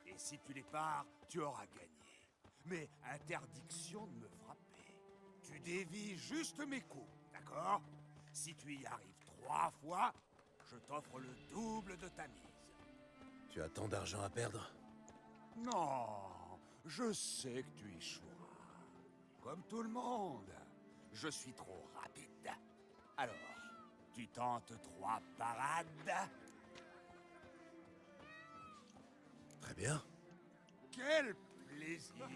et si tu les pars, tu auras gagné. Mais interdiction de me frapper. Tu dévis juste mes coups, d'accord? Si tu y arrives 3 fois, je t'offre le double de ta mise. Tu as tant d'argent à perdre? Non, je sais que tu échoueras. Comme tout le monde, je suis trop rapide. Alors, tu tentes 3 parades? Très bien. Quel plaisir!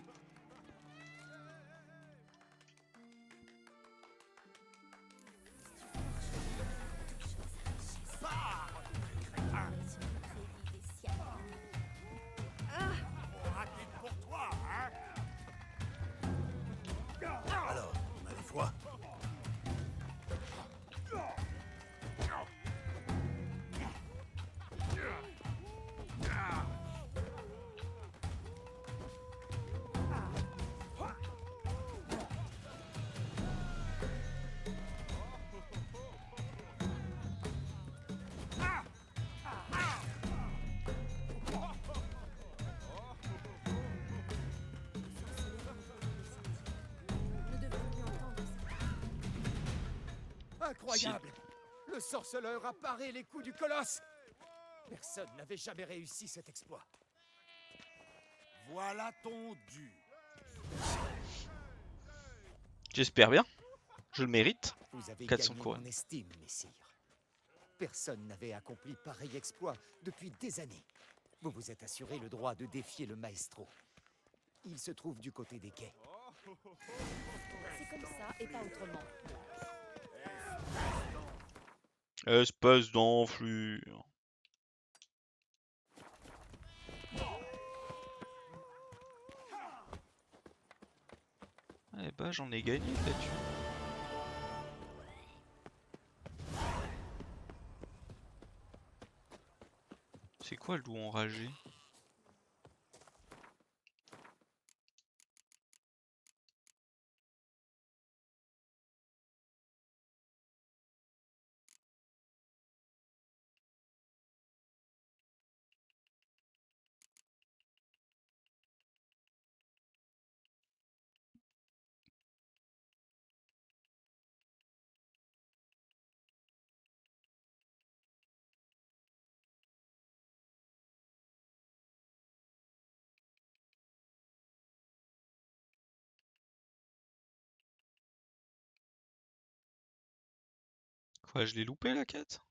Trop rapide pour toi, hein? Alors, on a les foi. Nous devons lui entendre ça. Incroyable. Le sorceleur a paré les coups du colosse. Personne n'avait jamais réussi cet exploit. Voilà ton dû. J'espère bien. Je le mérite. Vous avez 400 gagné couronnes. mon estime, messire. Personne n'avait accompli pareil exploit depuis des années. Vous vous êtes assuré le droit de défier le maestro. Il se trouve du côté des quais. C'est comme ça et pas autrement. Espèce d'enflure. Eh bah j'en ai gagné là-dessus. C'est quoi le loup enragé? Quoi, je l'ai loupé la quête?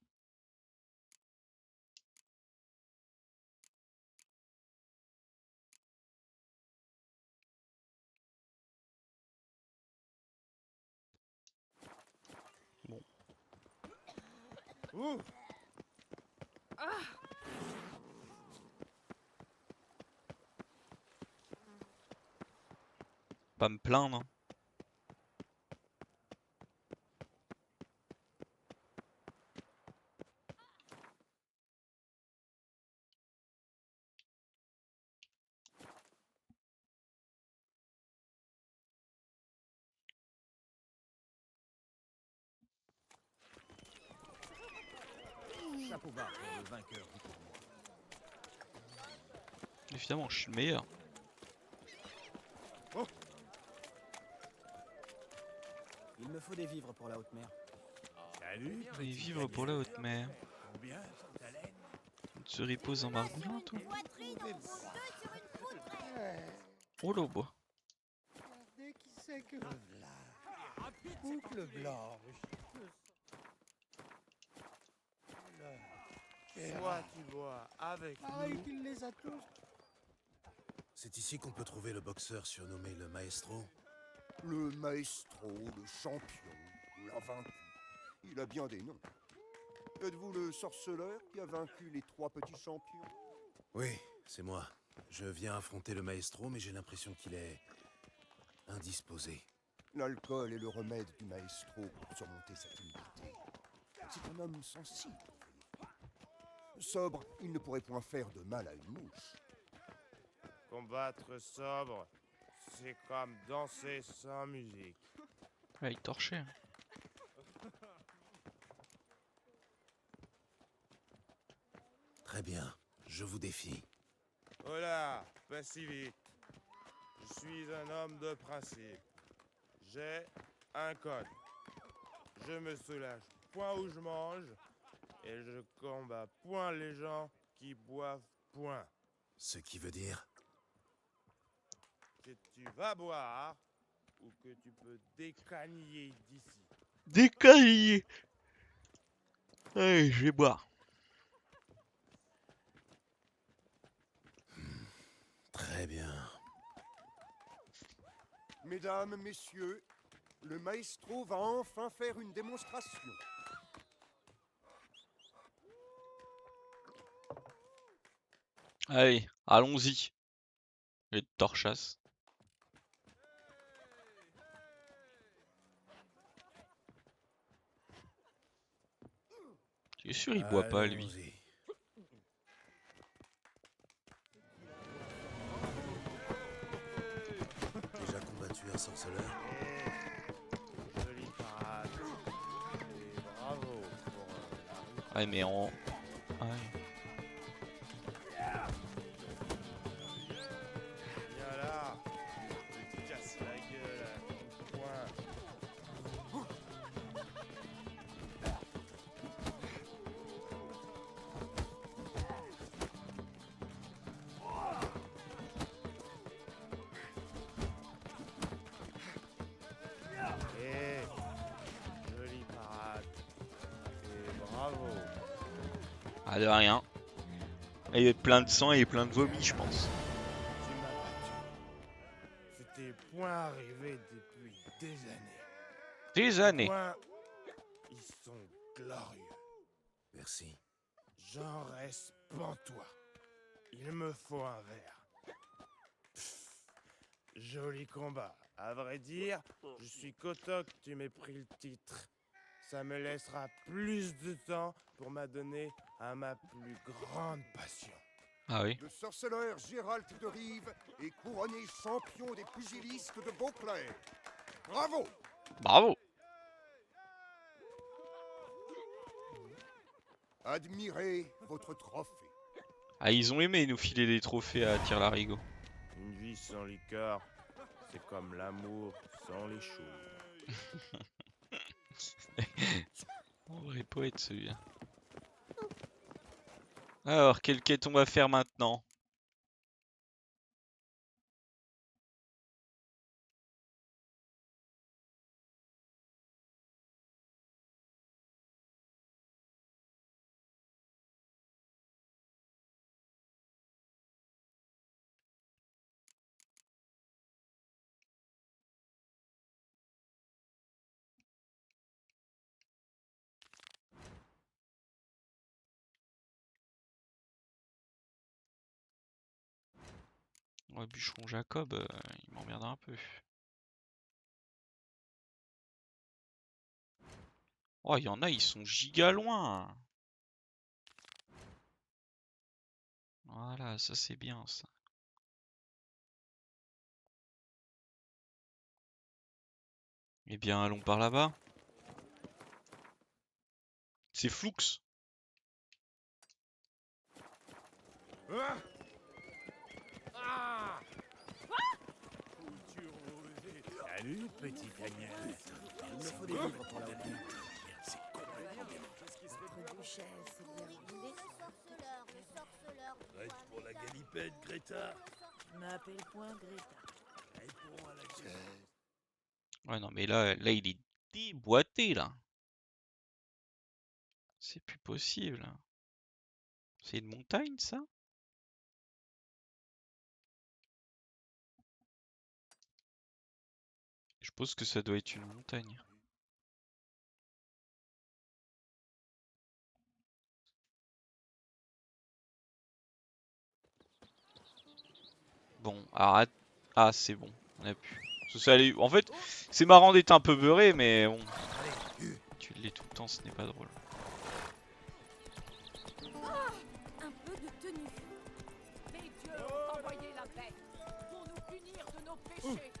Bon. Pas me plaindre. Chapeau bas pour le vainqueur du tournoi. Évidemment, je suis le meilleur. Il me faut des vivres pour la haute mer. Salut. Et vivre pour la haute mer. Combien ta laine? Tu te reposes en margoulant, toi? Poitrine en gros 2 sur une poutre. Oh le bois. Regardez qui c'est que... Boucle blanche. Soit tu bois avec nous. Qu'il les a tous. C'est ici qu'on peut trouver le boxeur surnommé le Maestro. Le maestro, le champion, l'invaincu. Il a bien des noms. Êtes-vous le sorceleur qui a vaincu les 3 petits champions? Oui, c'est moi. Je viens affronter le Maestro, mais j'ai l'impression qu'il est indisposé. L'alcool est le remède du maestro pour surmonter sa timidité. C'est un homme sensible. Sobre, il ne pourrait point faire de mal à une mouche. Combattre sobre, c'est comme danser sans musique. Ouais, il torchait. Hein. Très bien, je vous défie. Oh là, pas si vite. Je suis un homme de principe. J'ai un code. Je me soulage point où je mange et je combats point les gens qui boivent point. Ce qui veut dire... Que tu vas boire ou que tu peux décaniller d'ici. Décaillé. Allez, je vais boire. Très bien. Mesdames, messieurs, le maestro va enfin faire une démonstration. Allez, allons-y. Les torchasses. Tu es sûr il boit pas lui? Allons-y. Déjà combattu un sorceleur? Jolie parade. Et bravo pour la Ouais mais en... Ouais. Viens là, je te casse la gueule à ton poing. Eh, jolie parade. Et bravo. Ah de rien. Il est plein de sang et plein de vomi je pense. Tu m'as battu. C'était point arrivé depuis des années. Des années. Point, ils sont glorieux. Merci. J'en reste pantois. Il me faut un verre. Pff, joli combat. À vrai dire, je suis content que tu m'aies pris le titre. Ça me laissera plus de temps pour m'adonner à ma plus grande passion. Ah oui. Le sorceleur Gérald de Rive est couronné champion des pugilistes de Beauclair. Bravo! Bravo. Admirez votre trophée. Ah ils ont aimé nous filer des trophées à Tire-Larigot. Une vie sans liqueur, c'est comme l'amour sans les choux. Oh, vrai poète celui-là. Alors, quelle quête on va faire maintenant? Ouais, bûcheron Jacob, il m'emmerde un peu. Oh, il y en a, ils sont giga loin. Voilà, ça c'est bien ça. Eh bien, allons par là-bas. C'est Floux. Salut, petit Daniel. Il me faut des livres pour la haute mer. Merci Notre duchesse est bien. Le sorceleur. Prête pour la galipette, Greta? M'appelle point Greta. Ouais, non, mais là, il est déboîté, là. C'est plus possible. C'est une montagne, ça? Je pense que ça doit être une montagne. Bon, arrête. Ah, c'est bon, on a pu. En fait, c'est marrant d'être un peu beurré, mais bon. Tu l'es tout le temps, ce n'est pas drôle. Un peu de tenue. Les dieux ont envoyé la bête pour nous punir de nos péchés.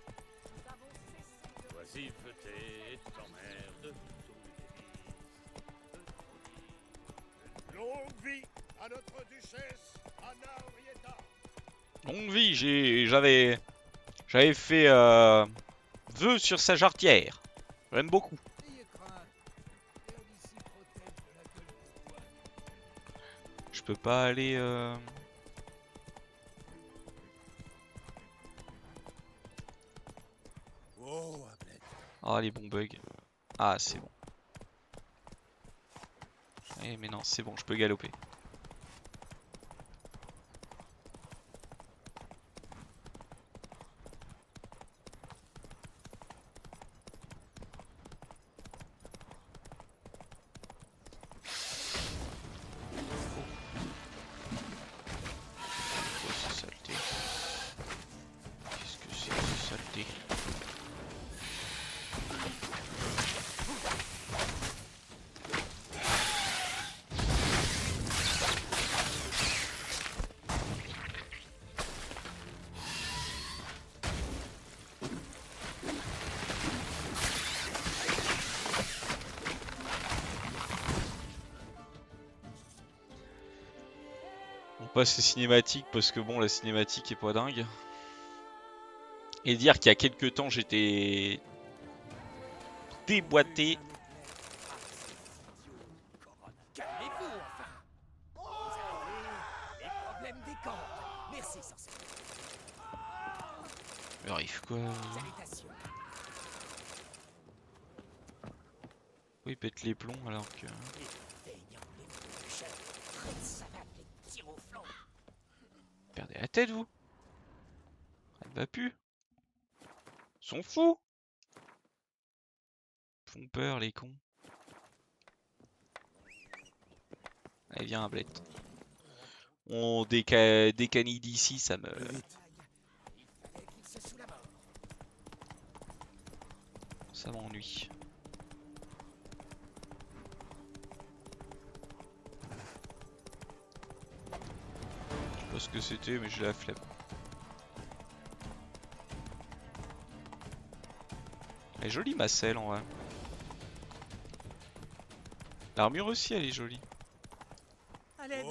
Nous avons cessé de... Oisiveté t'emmerde tous les longue vie à notre duchesse Anna Henrietta. Longue vie, j'avais fait vœu sur sa jarretière. J'aime beaucoup. Je peux pas aller. Ah, les bons bugs. Ah, c'est bon. Eh, mais non, c'est bon, je peux galoper. On passe les cinématiques parce que bon, la cinématique est pas dingue. Et dire qu'il y a quelques temps j'étais déboîté. Calmez-vous, enfin. Vous avez les problèmes des cordes. Merci, sorcière. Il arrive quoi? Salutations. Oui, il pète les plombs alors que. Perdez la tête, vous. Elle va plus. Ils sont fous. Ils font peur, les cons. Allez, viens, Blette. On décanille d'ici, ça me. Ça m'ennuie. Je sais pas ce que c'était, mais j'ai la flemme. Elle est jolie ma selle en vrai. L'armure aussi elle est jolie. À l'aide,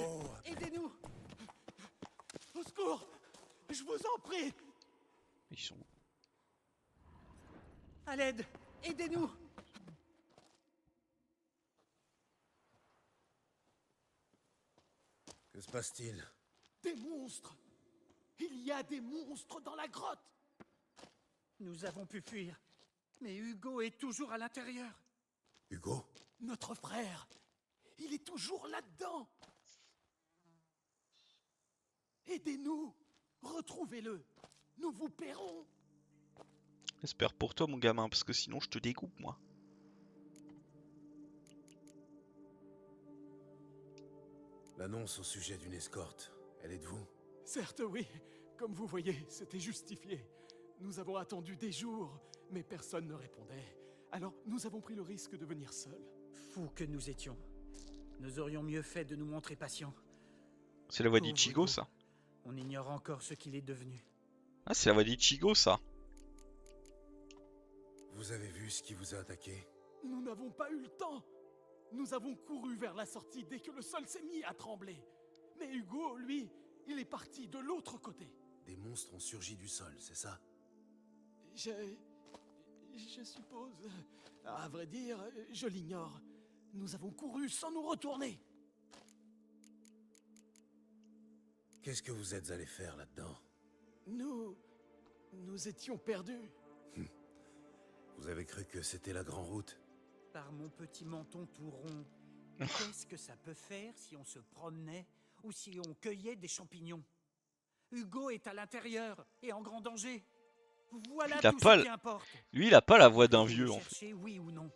aidez-nous. Au secours, je vous en prie. Ils sont. À l'aide, aidez-nous. Que se passe-t-il? Des monstres. Il y a des monstres dans la grotte. Nous avons pu fuir, mais Hugo est toujours à l'intérieur. Hugo? Notre frère, il est toujours là-dedans. Aidez-nous, retrouvez-le. Nous vous paierons. J'espère pour toi mon gamin, parce que sinon je te découpe moi. L'annonce au sujet d'une escorte, elle est de vous? Certes, oui. Comme vous voyez, c'était justifié. Nous avons attendu des jours, mais personne ne répondait. Alors, nous avons pris le risque de venir seuls. Fous que nous étions. Nous aurions mieux fait de nous montrer patients. C'est la voix d'Ichigo ça. On ignore encore ce qu'il est devenu. Ah, c'est la voix d'Ichigo ça. Vous avez vu ce qui vous a attaqué? Nous n'avons pas eu le temps. Nous avons couru vers la sortie dès que le sol s'est mis à trembler. Mais Hugo, lui, il est parti de l'autre côté. Des monstres ont surgi du sol, c'est ça? Je suppose. À vrai dire, je l'ignore. Nous avons couru sans nous retourner. Qu'est-ce que vous êtes allé faire là-dedans? Nous nous étions perdus. Vous avez cru que c'était la grande route? Par mon petit menton tout rond, qu'est-ce que ça peut faire si on se promenait ou si on cueillait des champignons? Hugo est à l'intérieur et en grand danger. Voilà Il a tout pas ce qui importe. Lui, il a pas la voix d'un Allez-vous vieux le en fait. chercher, oui ou non?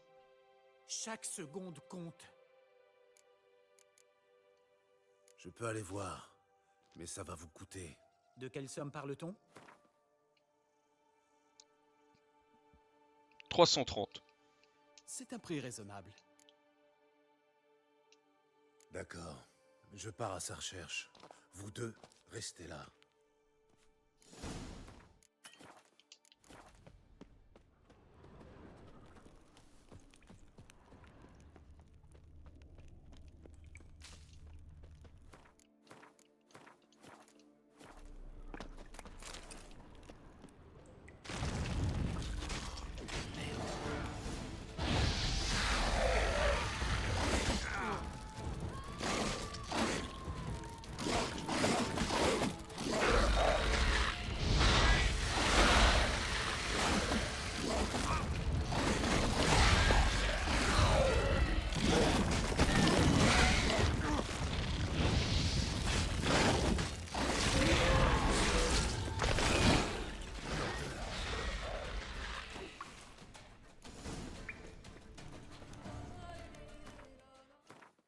Chaque seconde compte. Je peux aller voir, mais ça va vous coûter. De quelle somme parle-t-on? 330. C'est un prix raisonnable. D'accord. Je pars à sa recherche. Vous deux, restez là.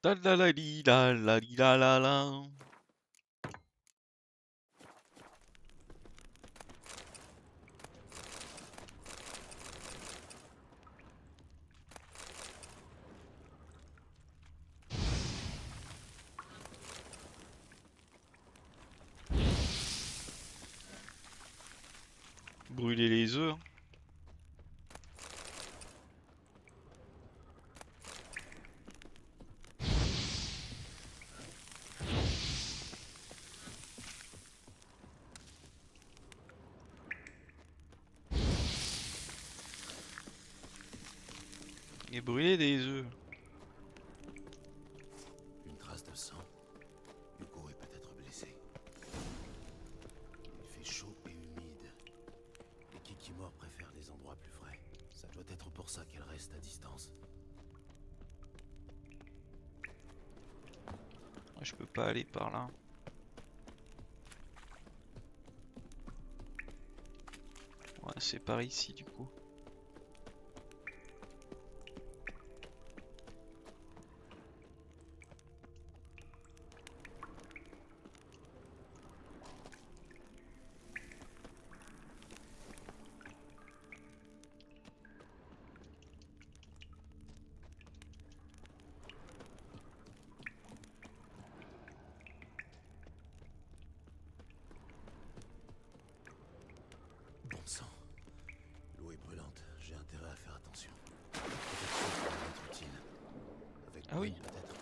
La la la li, la la li, la la la. Brûler les œufs. Hein. Et brûler des œufs. Une trace de sang. Hugo est peut-être blessé. Il fait chaud et humide. Les kikimores préfèrent les endroits plus frais. Ça doit être pour ça qu'elle reste à distance. Je peux pas aller par là. Ouais, c'est par ici du coup. Bon sang. L'eau est brûlante. J'ai intérêt à faire attention. Peut-être que ça va être utile. Avec Ah oui. Gwen, peut-être.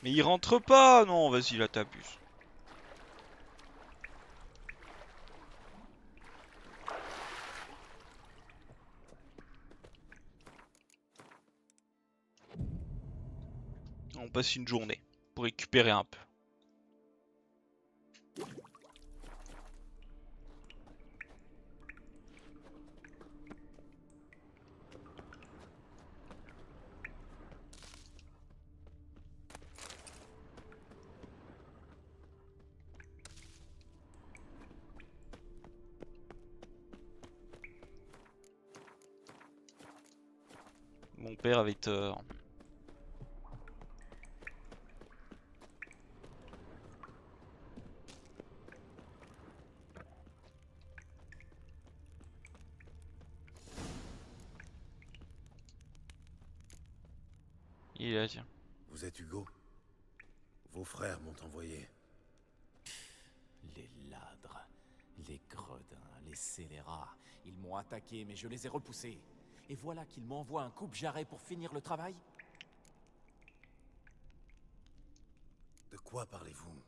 Mais il rentre pas! Non, vas-y, là t'abuses. On passe une journée pour récupérer un peu. Mon père avait tort. Il est là, tiens. Vous êtes Hugo? Vos frères m'ont envoyé. Les ladres. Les gredins, les scélérats, ils m'ont attaqué, mais je les ai repoussés. Et voilà qu'ils m'envoient un coupe-jarret pour finir le travail. De quoi parlez-vous?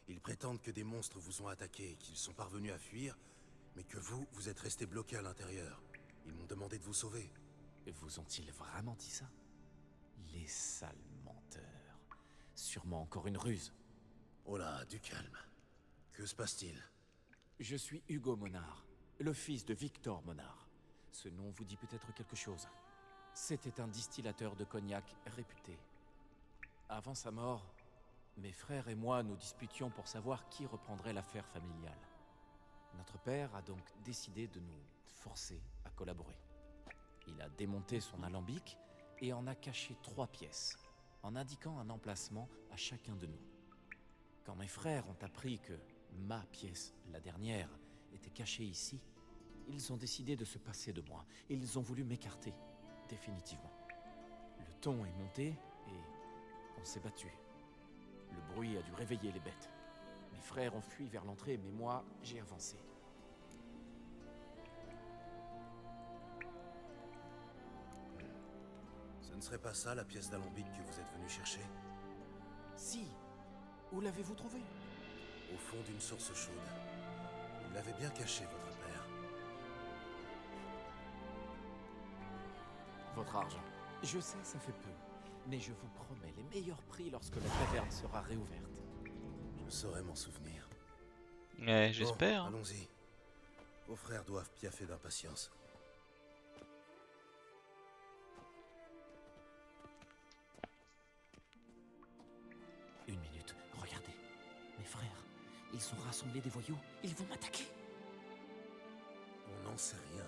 Ils prétendent que des monstres vous ont attaqué, qu'ils sont parvenus à fuir, mais que vous, vous êtes resté bloqué à l'intérieur. Ils m'ont demandé de vous sauver. Vous ont-ils vraiment dit ça? Les sales menteurs. Sûrement encore une ruse. Oh là, du calme. Que se passe-t-il? Je suis Hugo Monard, le fils de Victor Monard. Ce nom vous dit peut-être quelque chose. C'était un distillateur de cognac réputé. Avant sa mort, mes frères et moi nous disputions pour savoir qui reprendrait l'affaire familiale. Notre père a donc décidé de nous forcer à collaborer. Il a démonté son alambic et en a caché 3 pièces, en indiquant un emplacement à chacun de nous. Quand mes frères ont appris que ma pièce, la dernière, était cachée ici, ils ont décidé de se passer de moi et ils ont voulu m'écarter, définitivement. Le ton est monté et on s'est battu. Le bruit a dû réveiller les bêtes. Mes frères ont fui vers l'entrée, mais moi, j'ai avancé. Ce ne serait pas ça la pièce d'alambic que vous êtes venu chercher? Si. Où l'avez-vous trouvée? Au fond d'une source chaude. Il l'avait bien caché, votre père. Votre argent. Je sais, ça fait peu. Mais je vous promets les meilleurs prix lorsque la taverne sera réouverte. Je saurais m'en souvenir. Ouais, j'espère. Bon, allons-y. Vos frères doivent piaffer d'impatience. Une minute, regardez. Mes frères, ils ont rassemblé des voyous. Ils vont m'attaquer. On n'en sait rien.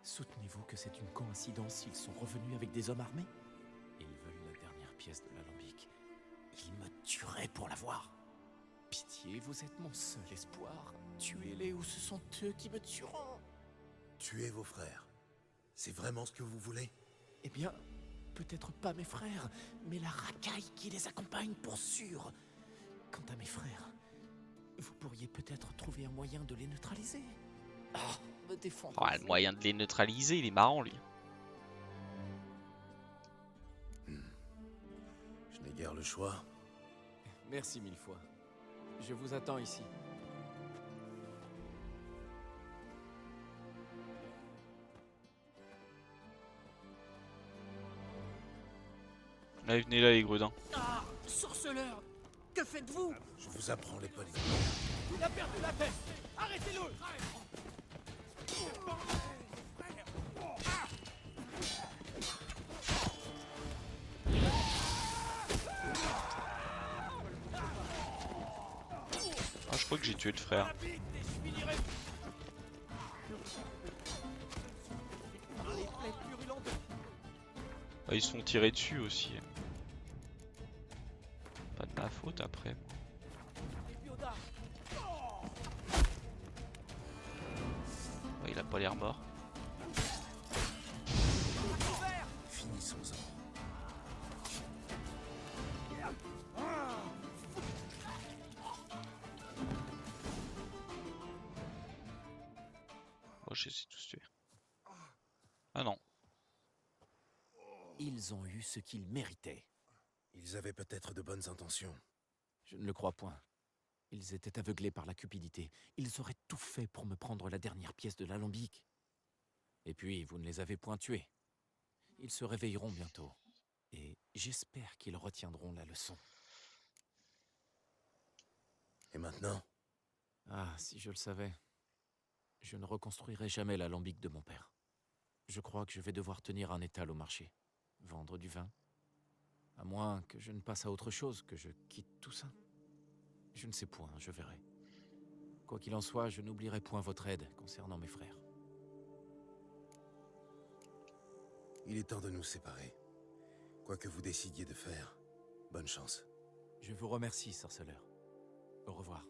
Soutenez-vous que c'est une coïncidence s'ils sont revenus avec des hommes armés? Ils veulent la dernière pièce de l'alambic. Ils me tueraient pour l'avoir. Pitié, vous êtes mon seul espoir. Tuez-les ou ce sont eux qui me tueront. Tuez vos frères. C'est vraiment ce que vous voulez? Eh bien, peut-être pas mes frères, mais la racaille qui les accompagne pour sûr. Quant à mes frères, vous pourriez peut-être trouver un moyen de les neutraliser. Ah, me défendre. Oh, le moyen de les neutraliser, il est marrant lui. Je n'ai guère le choix. Merci 1000 fois. Je vous attends ici. Allez, venez là les gredins. Ah, sorceleur! Que faites-vous? Je vous apprends les politiques. Il a perdu la tête! Arrêtez-le! Ah, je crois que j'ai tué le frère. Ah, ils se font tirer dessus aussi. Pas de ma faute après. Ouais, il a pas l'air mort. Finissons-en. Oh, je les ai tous tués. Ah non. Ils ont eu ce qu'ils méritaient. Ils avaient peut-être de bonnes intentions. Je ne le crois point. Ils étaient aveuglés par la cupidité. Ils auraient tout fait pour me prendre la dernière pièce de l'alambic. Et puis, vous ne les avez point tués. Ils se réveilleront bientôt. Et j'espère qu'ils retiendront la leçon. Et maintenant? Ah, si je le savais. Je ne reconstruirai jamais l'alambic de mon père. Je crois que je vais devoir tenir un étal au marché. Vendre du vin. À moins que je ne passe à autre chose, que je quitte tout ça. Je ne sais point, je verrai. Quoi qu'il en soit, je n'oublierai point votre aide concernant mes frères. Il est temps de nous séparer. Quoi que vous décidiez de faire, bonne chance. Je vous remercie, sorceleur. Au revoir.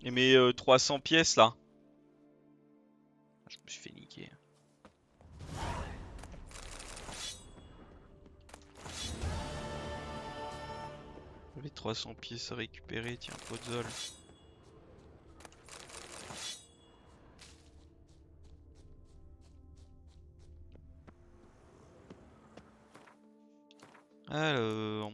Et mes 300 pièces là. Je me suis fait niquer. J'avais 300 pièces à récupérer, tiens, Podzol. Alors...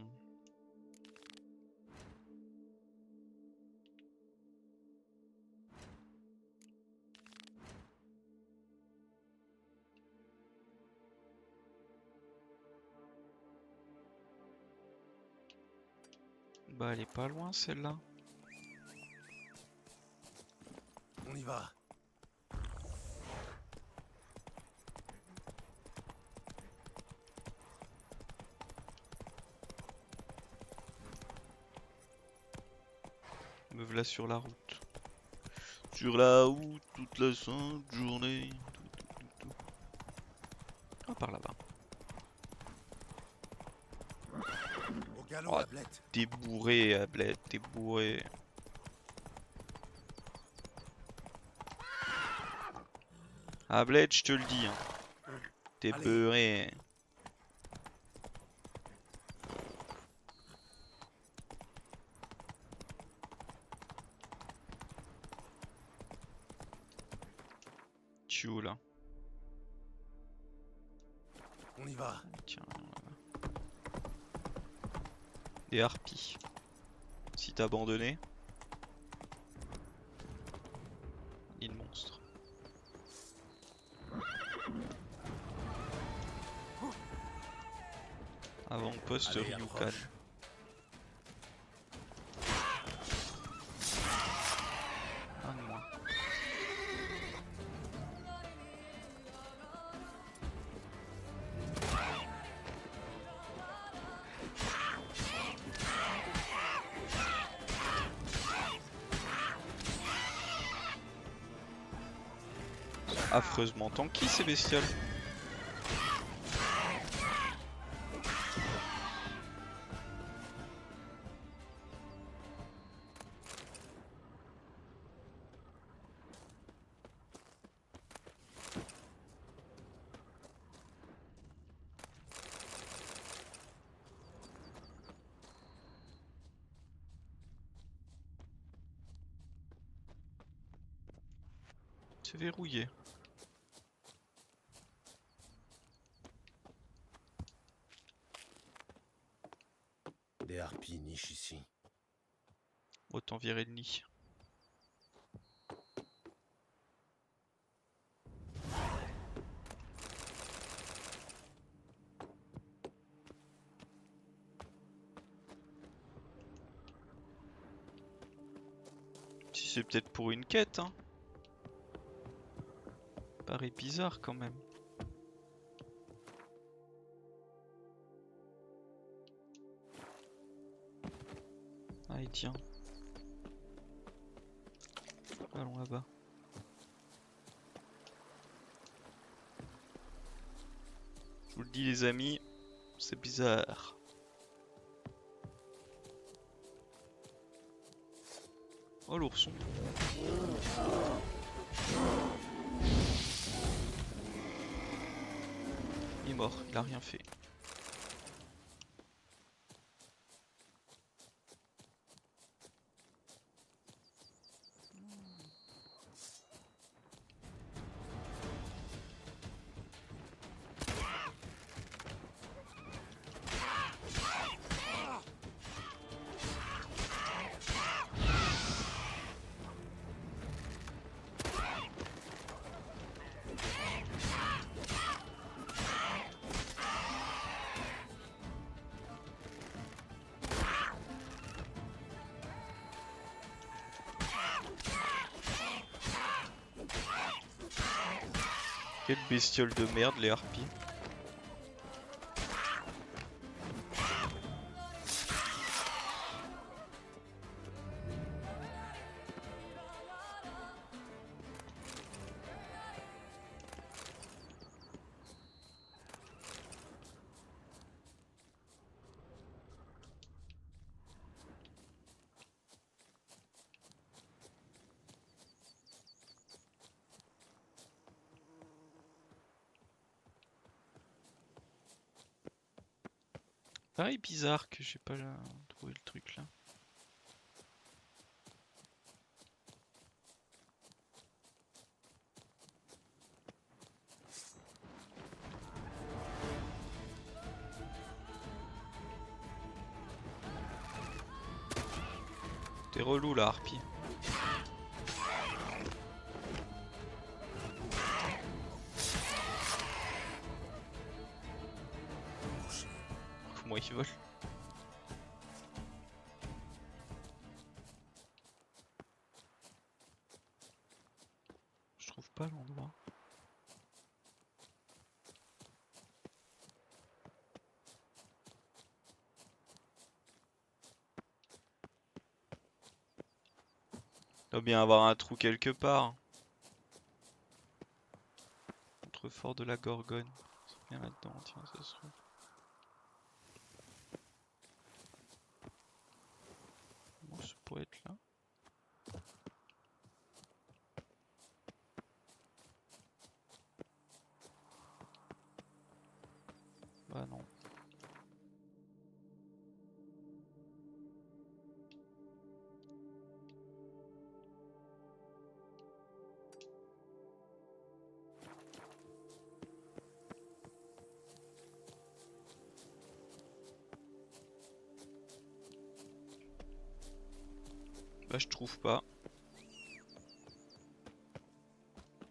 Bah elle est pas loin celle-là. On y va. Me voilà sur la route. Sur la route toute la sainte journée. Ah, par là-bas. Au galop, Oh, Ablette. t'es bourré, Ablette, t'es bourré. Ablette, je te le dis. Hein. T'es Allez. beurré. Tu es où là? On y va. Tiens, voilà. Des harpies. Si t'as abandonné. Ni le monstre. Avant-poste Allez, Ryukan. approche. Un de moins. Affreusement tanky ces bestioles. C'est verrouillé. Des harpies nichent ici. Autant virer le nid. Si c'est peut-être pour une quête, hein. Paraît bizarre quand même. Allez, tiens. Allons là-bas. Je vous le dis les amis, c'est bizarre. Oh l'ourson. Il est mort, il a rien fait. Quelle bestiole de merde les harpies. Pareil bizarre que j'ai pas trouvé le truc là. T'es relou la harpie. Comment il vole? Je trouve pas l'endroit. Il doit bien avoir un trou quelque part. Contrefort de la Gorgone. C'est bien là-dedans, tiens, ça se trouve. Bon, ça pourrait être là. Bah non. Bah je trouve pas.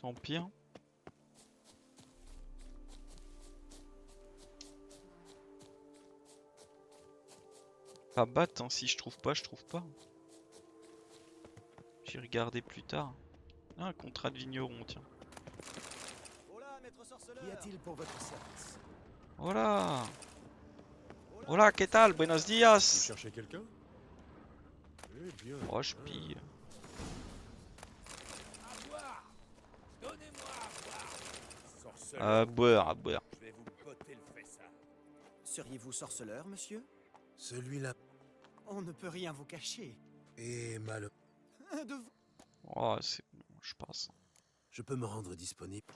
Tant pis. Hein. Ah bah attends, si je trouve pas, je trouve pas. J'ai regardé plus tard. Ah, un contrat de vigneron, tiens. Qu'y a-t-il pour votre service? Hola. Hola, ¿qué tal? Buenos días. Vous cherchez quelqu'un? Eh bien. Oh, je pille. À boire. Donnez-moi à boire. Sorceleur. À boire, à boire. Je vais vous botter le fessa. Seriez-vous sorceleur, monsieur? Celui-là On ne peut rien vous cacher. est mal. De vous. Oh, c'est bon, je passe. Je peux me rendre disponible.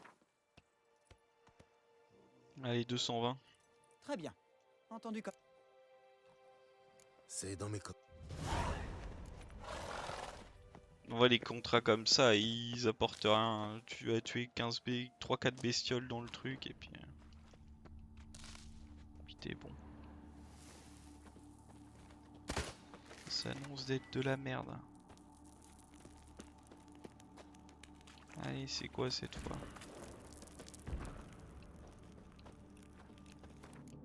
Allez, 220. Très bien. Entendu comme. C'est dans mes On voit les contrats comme ça, ils apportent rien. Tu as tué 3-4 bestioles dans le truc et puis t'es bon. Ça annonce d'être de la merde. Allez, c'est quoi cette fois?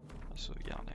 On va sauvegarder.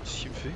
Qu'est-ce qu'il me fait?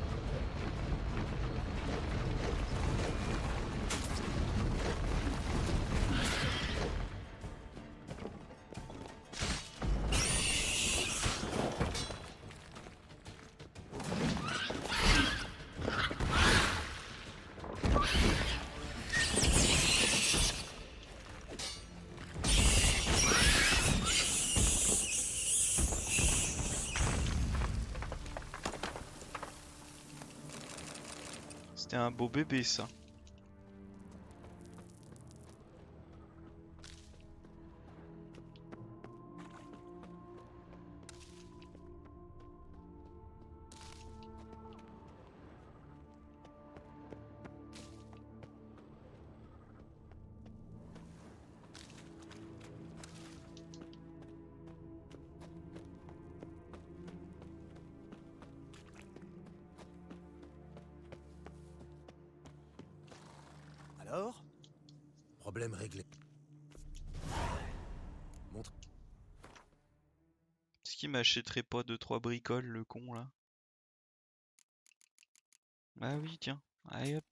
C'était un beau bébé ça. Alors? Problème réglé. Montre. qu'il m'achèterait pas 2-3 bricoles, le con là? Ah oui, tiens. Allez hop.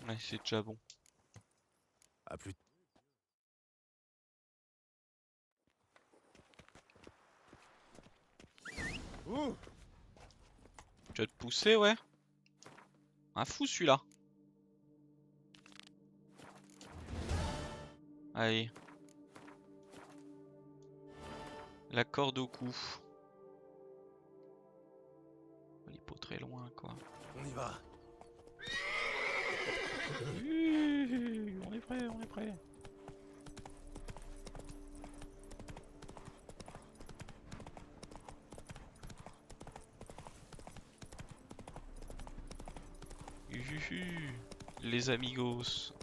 Ouais, c'est déjà bon. À plus. Tu vas te pousser, ouais? Un fou celui-là. Allez. La corde au cou. Il est pas très loin, quoi. On y va. On est prêt, on est prêt. Les amigos.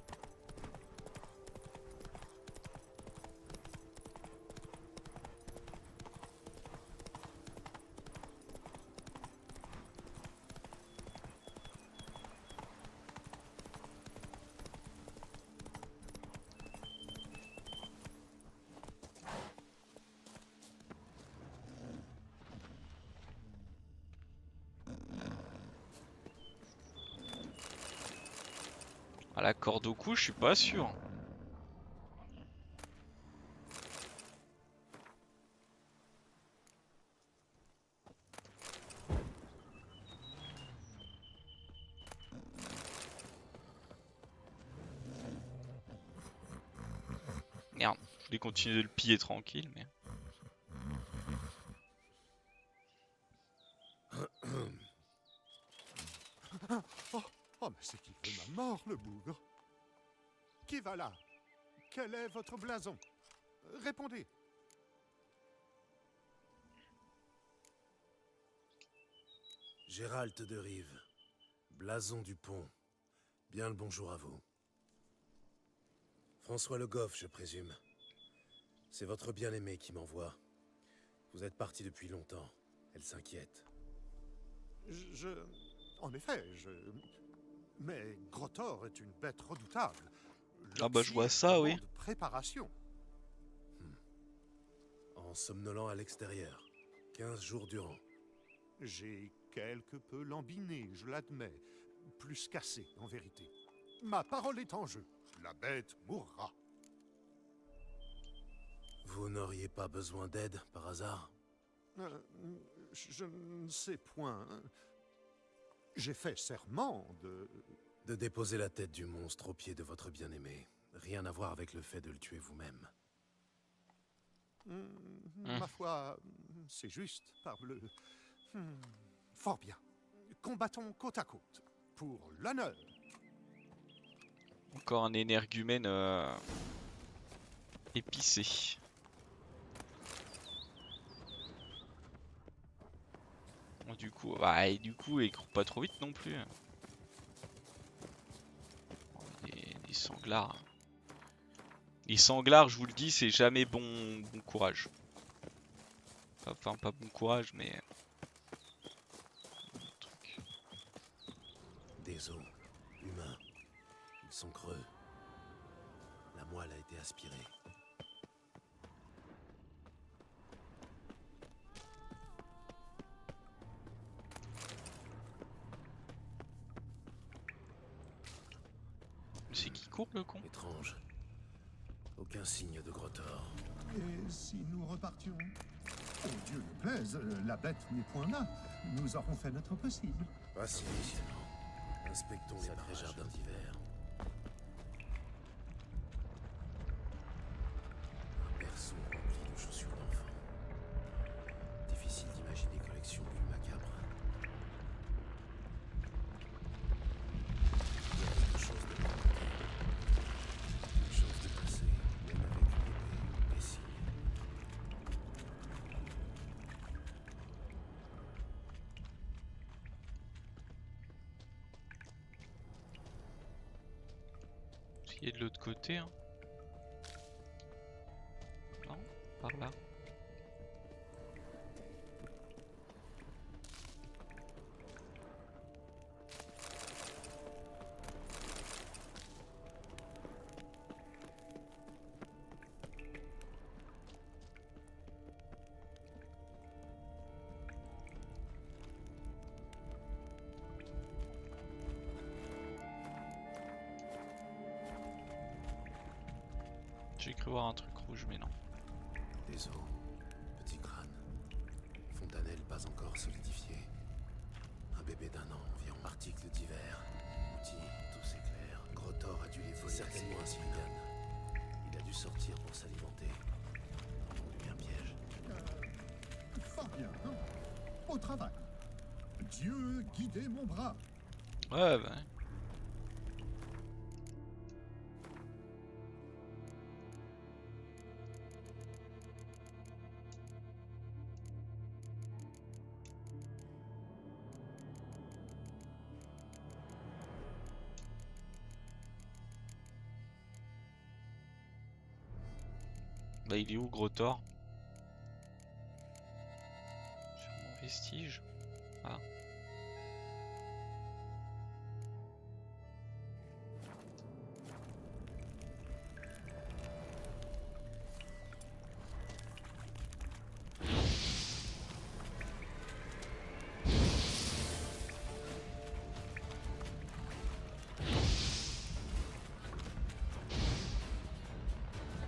À la corde au cou, je suis pas sûr. Merde, je voulais continuer de le piller tranquille, mais... Oh, mais c'est qu'il veut ma mort, le bougre. Qui va là? Quel est votre blason? Répondez. Gérald de Rive, blason du pont. Bien le bonjour à vous. François Le Goff, je présume. C'est votre bien-aimée qui m'envoie. Vous êtes parti depuis longtemps. Elle s'inquiète. En effet, Mais Grotor est une bête redoutable. Ah bah je vois L'Oxy ça, oui. demande préparation. En somnolant à l'extérieur. 15 jours durant. J'ai quelque peu lambiné, je l'admets. Plus cassé, en vérité. Ma parole est en jeu. La bête mourra. Vous n'auriez pas besoin d'aide, par hasard? Je ne sais point. J'ai fait serment de déposer la tête du monstre aux pieds de votre bien-aimé. Rien à voir avec le fait de le tuer vous-même. Ma foi, c'est juste, parbleu. Fort bien. Combattons côte à côte. Pour l'honneur. Encore un énergumène épicé. Bon, du coup, il court pas trop vite non plus. Des sanglards. Les sanglards, je vous le dis, c'est jamais bon courage. Enfin, pas bon courage, mais... Des os humains. Ils sont creux. La moelle a été aspirée. C'est qui court, le con? Étrange. Aucun signe de Grotor. Et si nous repartions? Oh Dieu le plaise, la bête n'est point là. Nous aurons fait notre possible. Voici. Inspectons les sacré jardin d'hiver. Un berceau rempli de chaussures d'enfant. Difficile d'imaginer collection plus macabre. Il y a quelque chose de mon côté. Quelque chose de passé, même avec une épée, des signes. Il est de l'autre côté, hein. Non, par là. J'ai cru voir un truc rouge, mais non. Des os, petits crânes. Fontanelle pas encore solidifiée. Un bébé d'1 an environ. Articles divers. Outils, tous éclairs. Grotor a dû les voler. Certainement un Sylviane. Il a dû sortir pour s'alimenter. Entendu un piège. Fort bien. Au travail. Dieu guidez mon bras. Ouais, bah. Bah il est où Grotor? Sur mon vestige. Ah.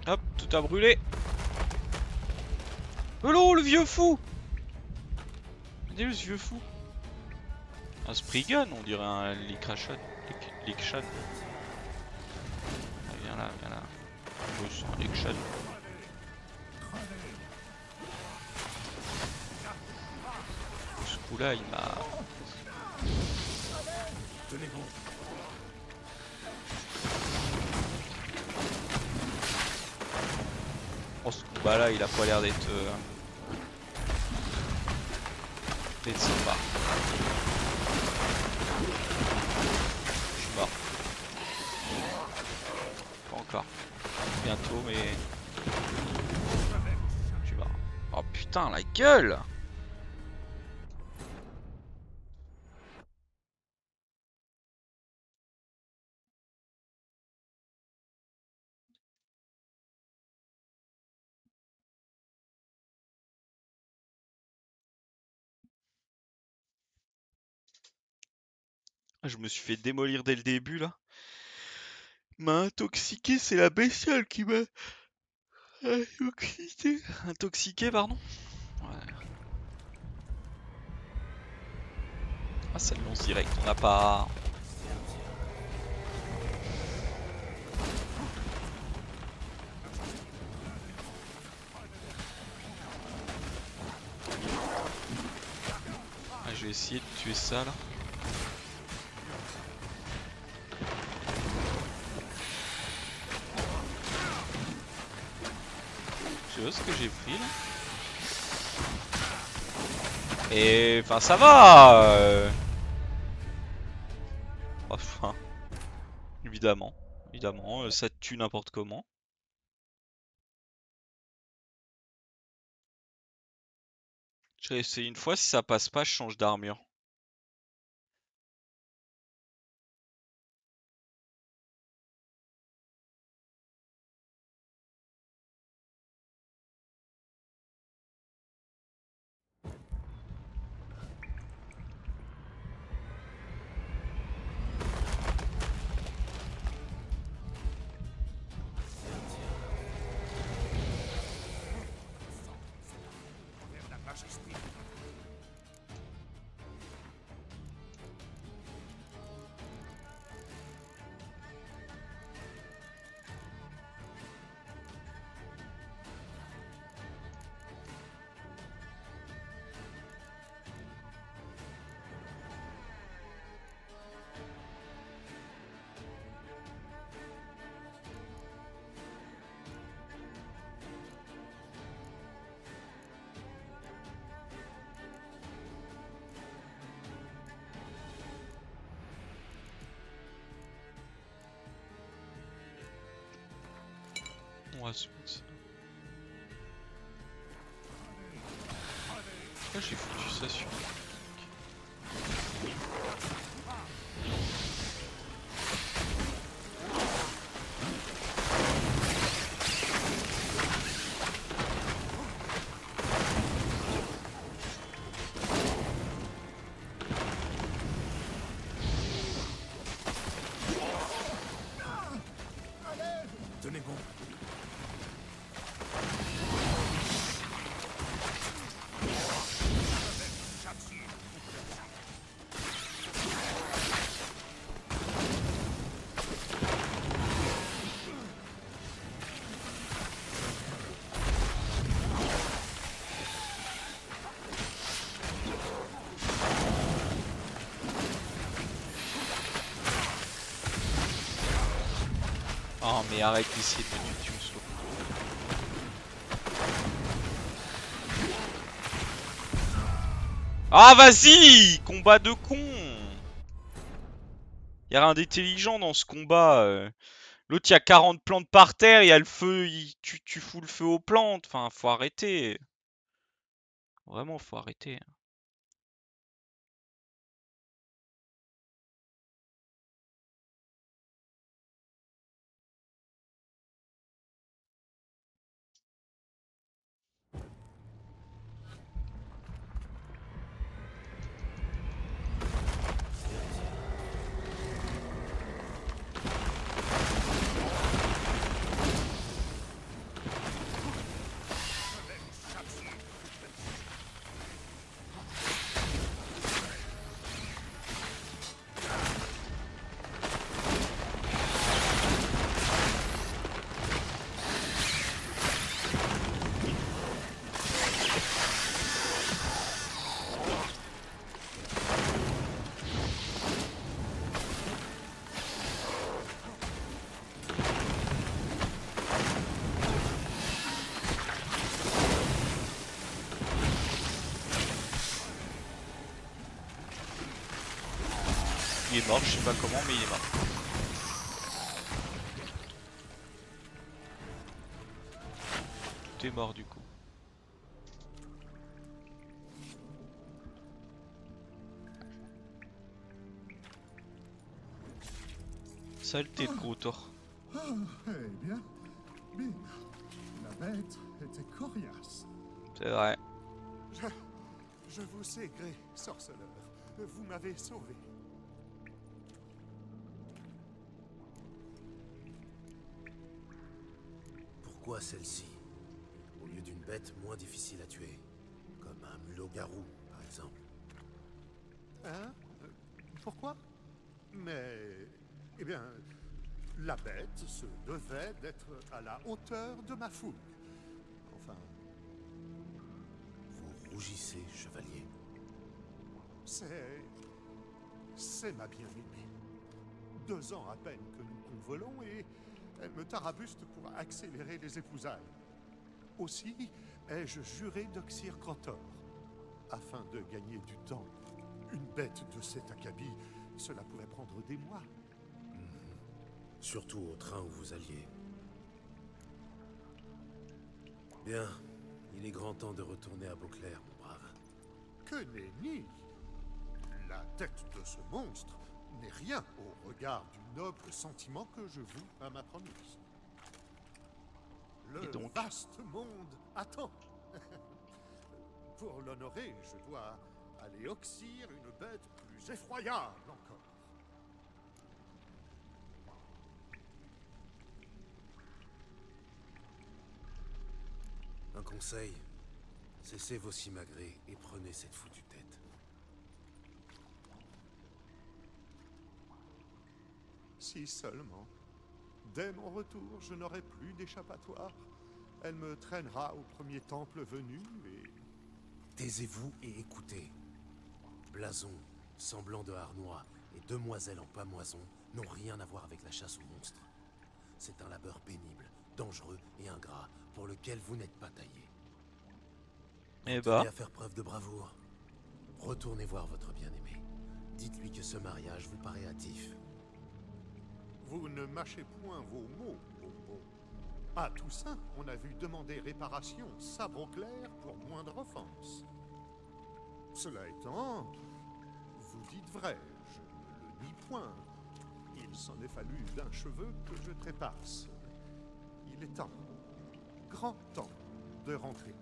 Hop, tout a brûlé. Oh le vieux fou. Regardez le vieux fou. Un Spriggan, on dirait un Lickshot. Lickshot. Ah, viens là, viens là. Je sens un Lickshot. Ce coup là il m'a... Tenez bon. Oh ce combat là il a pas l'air d'être sympa. Je suis mort. Pas encore. Bientôt mais... Je suis mort. Oh putain la gueule. Je me suis fait démolir dès le début là. M'a intoxiqué, c'est la bestiole qui m'a intoxiqué. Intoxiqué, pardon. Ouais. Ah, ça le lance direct, on n'a pas. Ah, je vais essayer de tuer ça là. Je sais pas ce que j'ai pris là. Et enfin ça va Enfin évidemment ça te tue n'importe comment. Je vais essayer une fois, si ça passe pas je change d'armure. On va se mettre ça. Pourquoi j'ai foutu ça sur... Tenez bon. Oh mais arrête d'essayer de mettre du Tionso. Ah vas-y! Combat de con! Y'a rien d'intelligent dans ce combat. L'autre, il y a 40 plantes par terre, il y a le feu, tu fous le feu aux plantes. Enfin, faut arrêter. Vraiment, faut arrêter. Il est mort, je sais pas comment, mais il est mort. Tout est mort du coup. Saleté de gros tort. Ah, eh bien, bim. La bête était coriace. C'est vrai. Je vous sais gré, sorceleur. Vous m'avez sauvé. Pourquoi celle-ci, au lieu d'une bête moins difficile à tuer, comme un mulot-garou, par exemple? Hein? Pourquoi? Mais... Eh bien... La bête se devait d'être à la hauteur de ma fougue. Enfin... Vous rougissez, chevalier. C'est ma bien-aimée. 2 ans à peine que nous convolons et elle me tarabuste pour accélérer les épousailles. Aussi ai-je juré d'Oxyr Grotor, afin de gagner du temps. Une bête de cet acabit, cela pourrait prendre des mois. Surtout au train où vous alliez. Bien, il est grand temps de retourner à Beauclair, mon brave. Que nenni! La tête de ce monstre n'est rien au regard du noble sentiment que je voue à ma promise. Le Et donc vaste monde attend. Pour l'honorer, je dois aller oxyre une bête plus effroyable encore. Un conseil, cessez vos simagrées et prenez cette foutue tête. Si seulement. Dès mon retour, je n'aurai plus d'échappatoire. Elle me traînera au premier temple venu et... Taisez-vous et écoutez. Blason, semblant de harnois et demoiselle en pamoison n'ont rien à voir avec la chasse aux monstres. C'est un labeur pénible, dangereux et ingrat pour lequel vous n'êtes pas taillé. Eh Vous tenez bah. à faire preuve de bravoure. Retournez voir votre bien-aimé. Dites-lui que ce mariage vous paraît hâtif. Vous ne mâchez point vos mots, Bonbon. À Toussaint, on a vu demander réparation sabre clair pour moindre offense. Cela étant, vous dites vrai, je ne le nie point. Il s'en est fallu d'un cheveu que je trépasse. Il est temps, grand temps, de rentrer.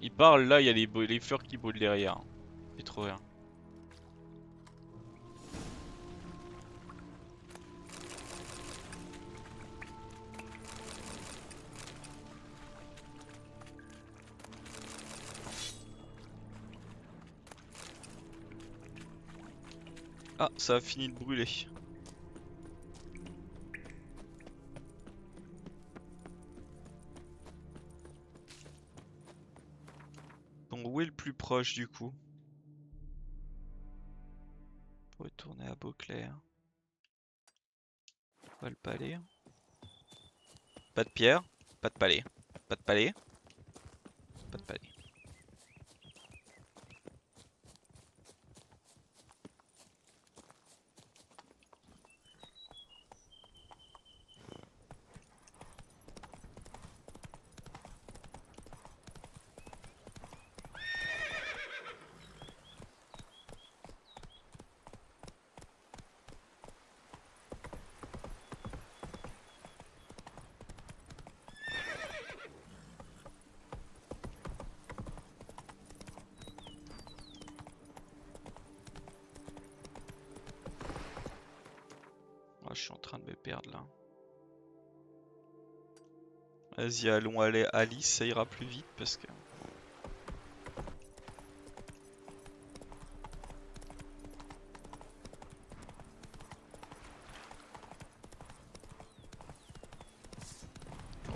Il parle là, il y a les fleurs qui brûlent derrière. C'est trop rien. Ah, ça a fini de brûler. Donc où est le plus proche du coup? Retourner à Beauclair. Pas le palais. Pas de pierre, pas de palais, pas de palais, pas de palais. Ah, je suis en train de me perdre là. Vas-y, allons aller à Alice, ça ira plus vite parce que...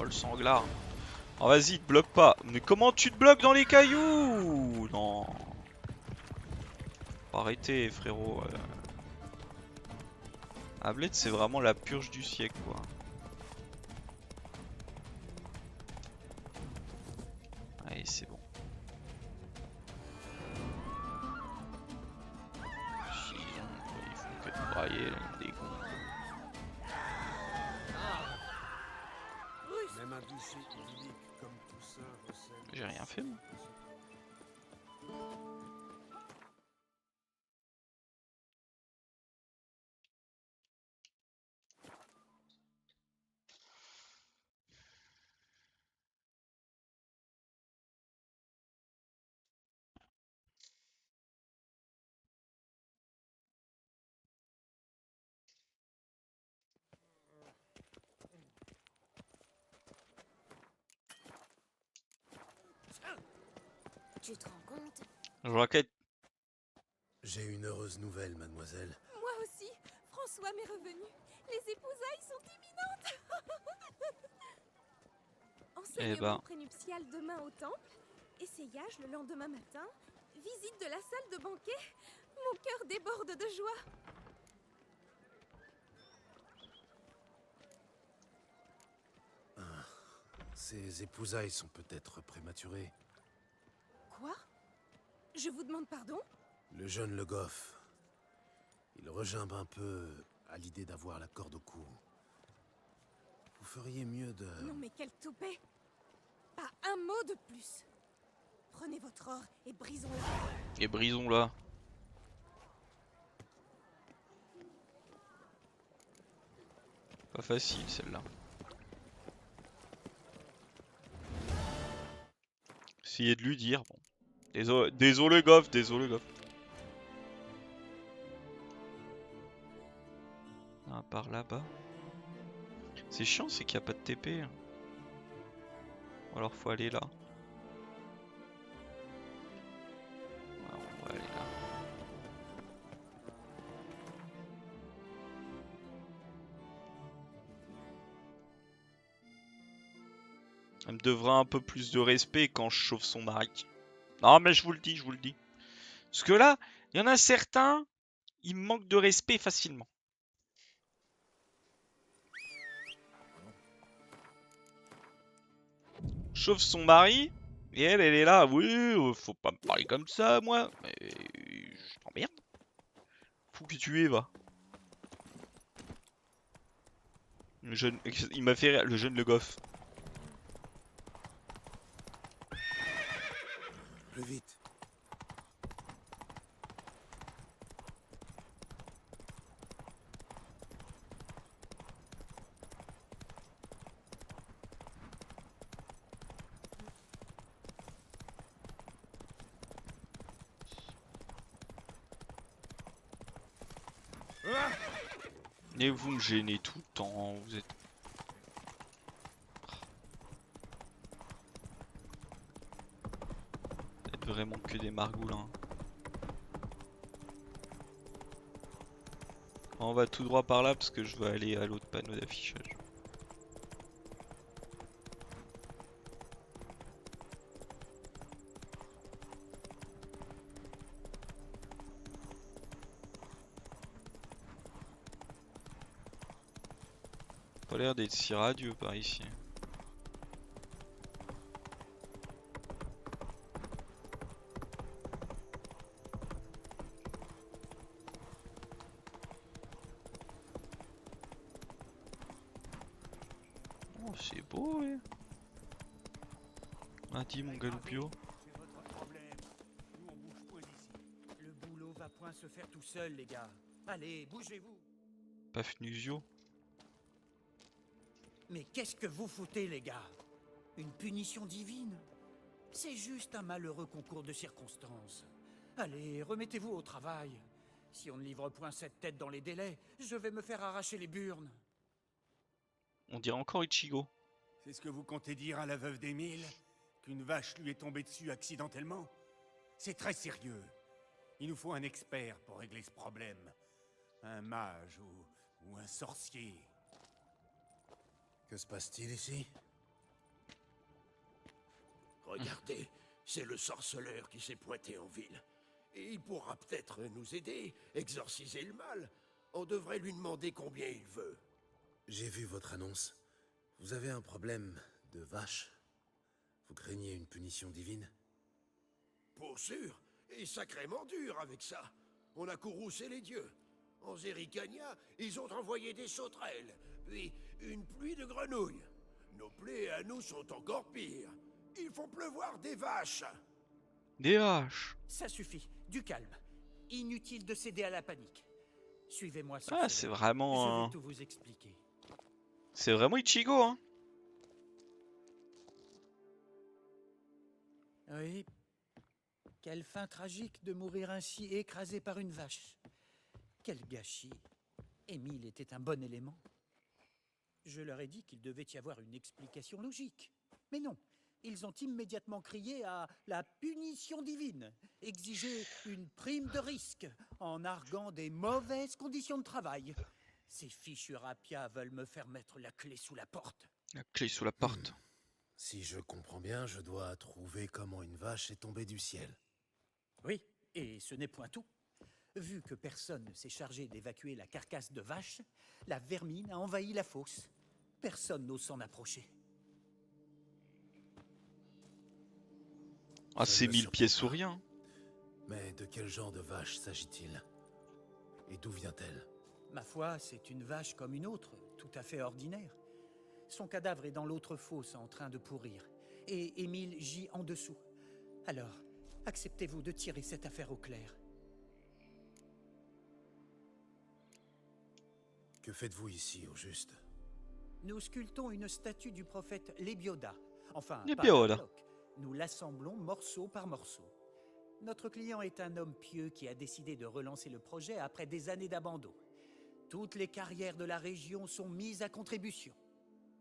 Oh le sanglard. Oh vas-y, te bloque pas. Mais comment tu te bloques dans les cailloux? Non. Arrêtez frérot. Ablette c'est vraiment la purge du siècle quoi. Allez c'est bon. Ils font que de brailler, des cons. Même un bûcher idyllique comme Toussaint recèle... J'ai rien fait moi. Tu te rends compte? Je raquette. J'ai une heureuse nouvelle, mademoiselle. Moi aussi, François m'est revenu. Les épousailles sont imminentes. Enseignement prénuptial demain au temple, essayage le lendemain matin, visite de la salle de banquet. Mon cœur déborde de joie. Ces épousailles sont peut-être prématurées. Quoi? Je vous demande pardon? Le jeune Le Goff, il regimbe un peu à l'idée d'avoir la corde au cou. Vous feriez mieux de... Non mais quel toupet! Pas un mot de plus. Prenez votre or et brisons-la. Et brisons-la. Pas facile celle-là. Essayez de lui dire. Bon. Désolé Goff, désolé Goff. Ah, par là-bas. C'est chiant, c'est qu'il n'y a pas de TP. Ou alors faut aller là. Ouais, on va aller là. Elle me devra un peu plus de respect quand je chauffe son mari. Non mais je vous le dis, je vous le dis. Parce que là, il y en a certains, ils me manquent de respect facilement. Chauffe son mari, et elle est là, oui, faut pas me parler comme ça, moi. Mais je t'emmerde. Fou que tu es, va. Le jeune, il m'a fait rire, le jeune Le Goff. Plus vite. Et vous me gênez tout le temps, vous êtes... Vous êtes vraiment que des margoulins. On va tout droit par là parce que je veux aller à l'autre panneau d'affichage. Pas l'air d'être si radieux par ici. Oh, c'est beau, ouais. Ah, dis mon Galupio. C'est votre problème. Nous, on bouge point d'ici. Le boulot va point se faire tout seul, les gars. Allez, bougez-vous. Pafnusio. Mais qu'est-ce que vous foutez, les gars? Une punition divine? C'est juste un malheureux concours de circonstances. Allez, remettez-vous au travail. Si on ne livre point cette tête dans les délais, je vais me faire arracher les burnes. On dirait encore Ichigo. C'est ce que vous comptez dire à la veuve d'Émile? Qu'une vache lui est tombée dessus accidentellement? C'est très sérieux. Il nous faut un expert pour régler ce problème. Un mage ou un sorcier. Que se passe-t-il ici? Regardez, c'est le sorceleur qui s'est pointé en ville. Et il pourra peut-être nous aider, exorciser le mal. On devrait lui demander combien il veut. J'ai vu votre annonce. Vous avez un problème de vache? Vous craignez une punition divine? Pour sûr, et sacrément dur avec ça. On a courroucé les dieux. En Zéricania, ils ont envoyé des sauterelles, puis une pluie de grenouilles. Nos plaies à nous sont encore pires. Il faut pleuvoir des vaches. Des vaches. Ça suffit, du calme. Inutile de céder à la panique. Suivez-moi. Ah, c'est vraiment... Je vais tout vous expliquer. C'est vraiment Ichigo, hein. Oui. Quelle fin tragique de mourir ainsi écrasé par une vache. Quel gâchis. Émile était un bon élément. Je leur ai dit qu'il devait y avoir une explication logique. Mais non, ils ont immédiatement crié à la punition divine, exigé une prime de risque, en arguant des mauvaises conditions de travail. Ces fichus rapias veulent me faire mettre la clé sous la porte. La clé sous la porte. Si je comprends bien, je dois trouver comment une vache est tombée du ciel. Oui, et ce n'est point tout. Vu que personne ne s'est chargé d'évacuer la carcasse de vache, la vermine a envahi la fosse. Personne n'ose s'en approcher. Ah, c'est 1000 pièces ou rien. Mais de quel genre de vache s'agit-il? Et d'où vient-elle? Ma foi, c'est une vache comme une autre, tout à fait ordinaire. Son cadavre est dans l'autre fosse en train de pourrir, et Émile gît en dessous. Alors, acceptez-vous de tirer cette affaire au clair? Que faites-vous ici, au juste? Nous sculptons une statue du prophète Lebioda. Enfin, Lebioda. pas un bloc. Nous l'assemblons morceau par morceau. Notre client est un homme pieux qui a décidé de relancer le projet après des années d'abandon. Toutes les carrières de la région sont mises à contribution.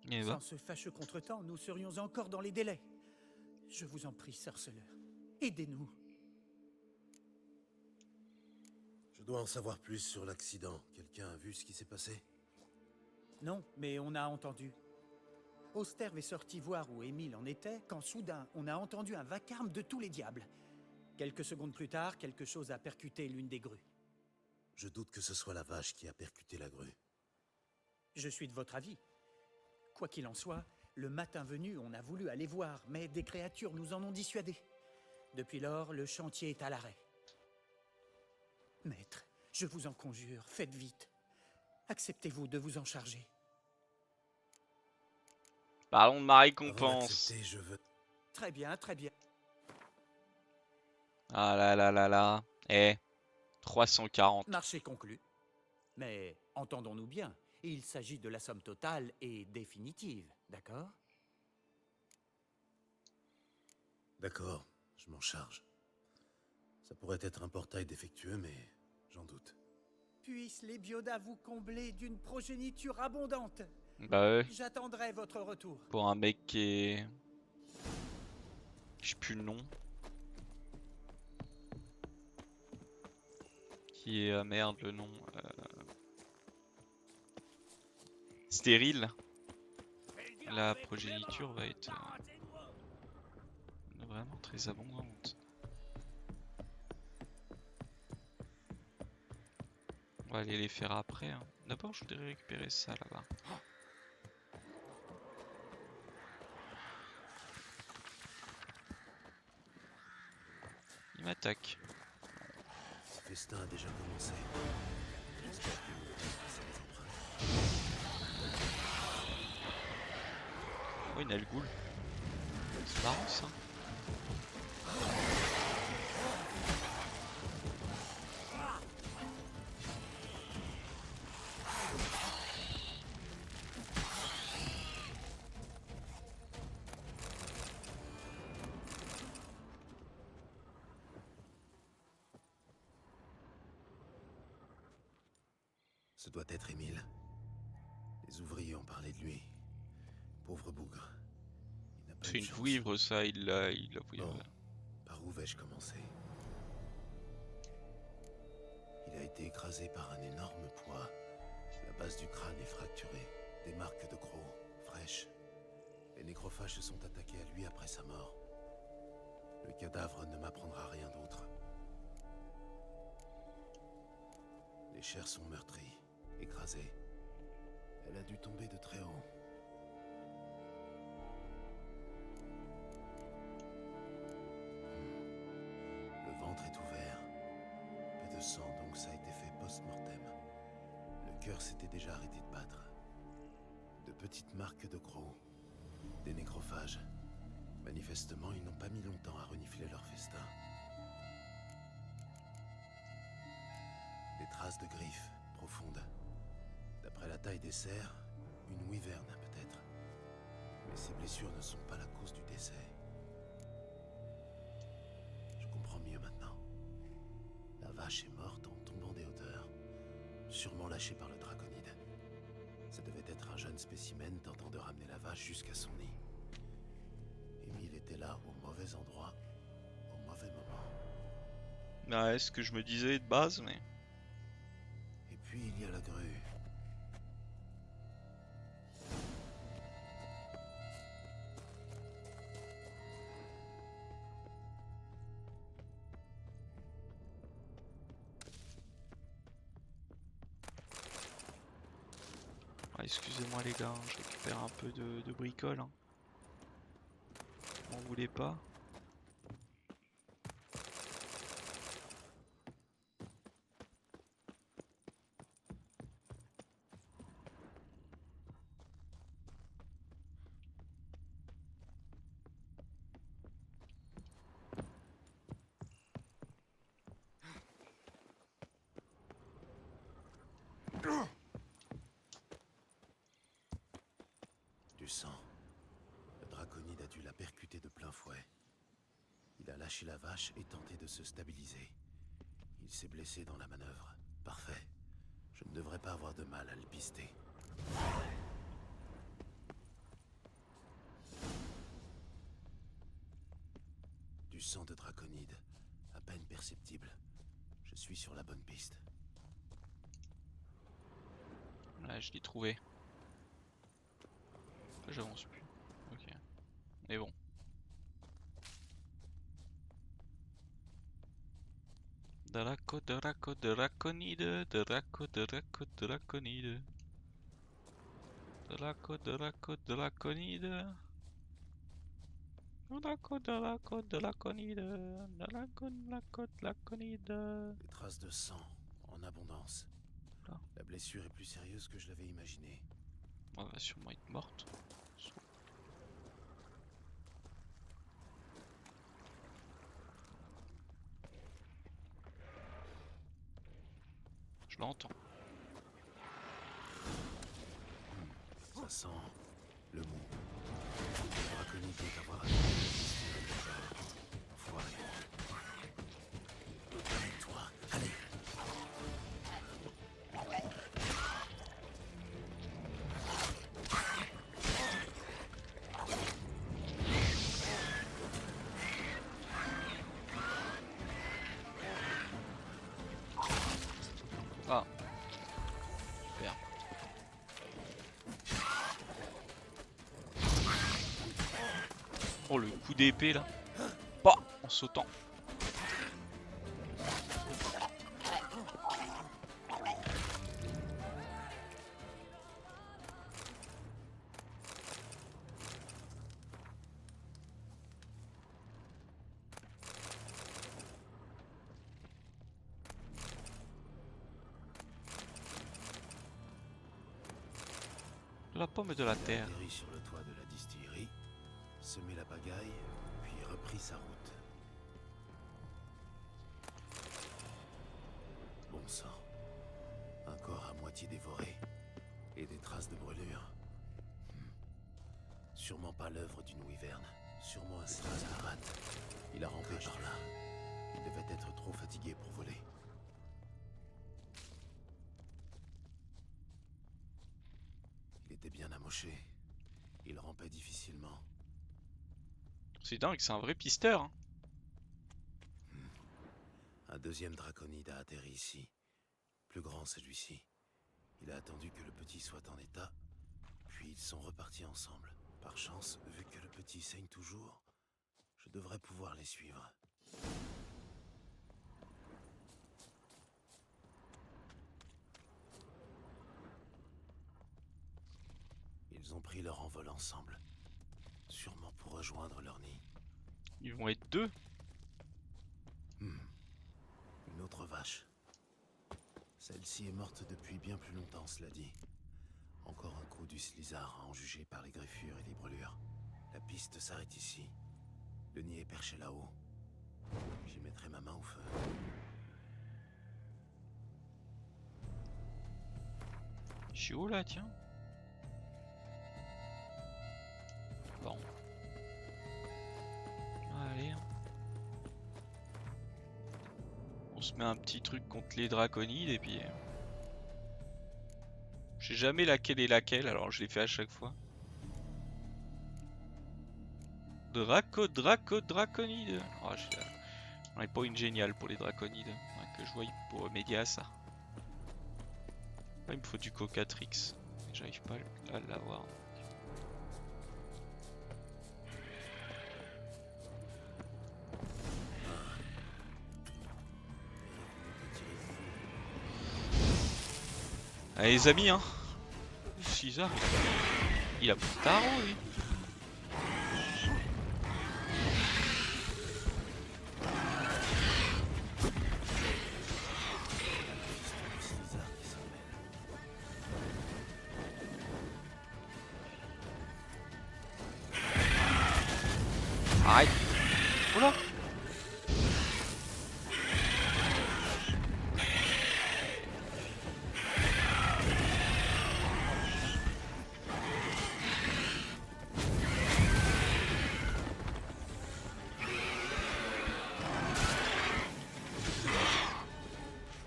Eh ben. Sans ce fâcheux contretemps, nous serions encore dans les délais. Je vous en prie, sorceleur, aidez-nous. Je dois en savoir plus sur l'accident. Quelqu'un a vu ce qui s'est passé? Non, mais on a entendu. Austerve est sorti voir où Émile en était, quand soudain, on a entendu un vacarme de tous les diables. Quelques secondes plus tard, quelque chose a percuté l'une des grues. Je doute que ce soit la vache qui a percuté la grue. Je suis de votre avis. Quoi qu'il en soit, le matin venu, on a voulu aller voir, mais des créatures nous en ont dissuadés. Depuis lors, le chantier est à l'arrêt. Maître, je vous en conjure, faites vite. Acceptez-vous de vous en charger? Parlons de ma Avant récompense. d'accepter, je veux... Très bien, très bien. Ah là là là là. Eh, 340. Marché conclu. Mais entendons-nous bien, il s'agit de la somme totale et définitive, d'accord? D'accord, je m'en charge. Ça pourrait être un portail défectueux, mais j'en doute. Puisse les Biodas vous combler d'une progéniture abondante. Bah ouais. J'attendrai votre retour. Pour un mec qui est... Je sais plus le nom. Qui est... merde, le nom. Stérile. La progéniture va être... vraiment très abondante. On va aller les faire après. Hein. D'abord, je voudrais récupérer ça là-bas. Il m'attaque. Ce festin a déjà commencé. J'espère que nous devons passer les épreuves. Oh, une Algoul. C'est marrant ça. Ce doit être Émile. Les ouvriers ont parlé de lui. Pauvre bougre. Il n'a pas eu C'est de une chance. vouivre ça, il l'a vouivre. Bon, par où vais-je commencer? Il a été écrasé par un énorme poids. La base du crâne est fracturée. Des marques de crocs, fraîches. Les nécrophages se sont attaqués à lui après sa mort. Le cadavre ne m'apprendra rien d'autre. Les chairs sont meurtries, écrasées. Elle a dû tomber de très haut. Le ventre est ouvert. Peu de sang, donc ça a été fait post-mortem. Le cœur s'était déjà arrêté de battre. De petites marques de crocs. Des nécrophages. Manifestement, ils n'ont pas mis longtemps à renifler leur festin. Des traces de griffes, profondes. D'après la taille des cerfs, une wyverne peut-être. Mais ces blessures ne sont pas la cause du décès. Je comprends mieux maintenant. La vache est morte en tombant des hauteurs, sûrement lâchée par le draconide. Ça devait être un jeune spécimen tentant de ramener la vache jusqu'à son nid. Émile était là au mauvais endroit, au mauvais moment. Ouais, ce que je me disais de base, mais... Et puis il y a la grue. Ah, excusez-moi les gars, je récupère un peu de bricole. Hein. M'en voulez pas? Du sang. Le draconide a dû la percuter de plein fouet. Il a lâché la vache et tenté de se stabiliser. Il s'est blessé dans la manœuvre. Parfait. Je ne devrais pas avoir de mal à le pister. Du sang de draconide, à peine perceptible. Je suis sur la bonne piste. Là, je l'ai trouvé. J'avance plus. Ok. Mais bon. Draconide. Draconide. Des traces de sang, en abondance. La blessure est plus sérieuse que je l'avais imaginé. Elle va sûrement être morte. Je l'entends. Ça sent le mou. Le draconide doit avoir foiré. Allez, toi, allez. Ah. Super. Oh le coup d'épée là. Pas en sautant. La pomme de la Il a terre. atterri sur le toit de la distillerie, semé la pagaille, puis repris sa route. Bon sang. Un corps à moitié dévoré. Et des traces de brûlure. Sûrement pas l'œuvre d'une wyverne. Sûrement un stras à la rate. Il a rampé par là. Il devait être trop fatigué pour voler. Il était bien amoché. Il rampait difficilement. C'est dingue, c'est un vrai pisteur. Hein. Un deuxième draconide a atterri ici. Plus grand celui-ci. Il a attendu que le petit soit en état, puis ils sont repartis ensemble. Par chance, vu que le petit saigne toujours, je devrais pouvoir les suivre. Ils ont pris leur envol ensemble. Sûrement pour rejoindre leur nid. Ils vont être deux. Une autre vache. Celle-ci est morte depuis bien plus longtemps, cela dit. Encore un coup du slizard à en juger par les griffures et les brûlures. La piste s'arrête ici. Le nid est perché là-haut. J'y mettrai ma main au feu. Je suis où là, tiens? Bon. Allez. On se met un petit truc contre les draconides et puis... Je sais jamais laquelle est laquelle, alors je l'ai fait à chaque fois. Draconide. Oh, j'en ai pas une géniale pour les draconides. Ouais, que je voie pour m'aider à ça. Là, il me faut du cocatrix. J'arrive pas à l'avoir. Allez les amis, hein. César, il a plus de tarot, lui. Arrête. Oula.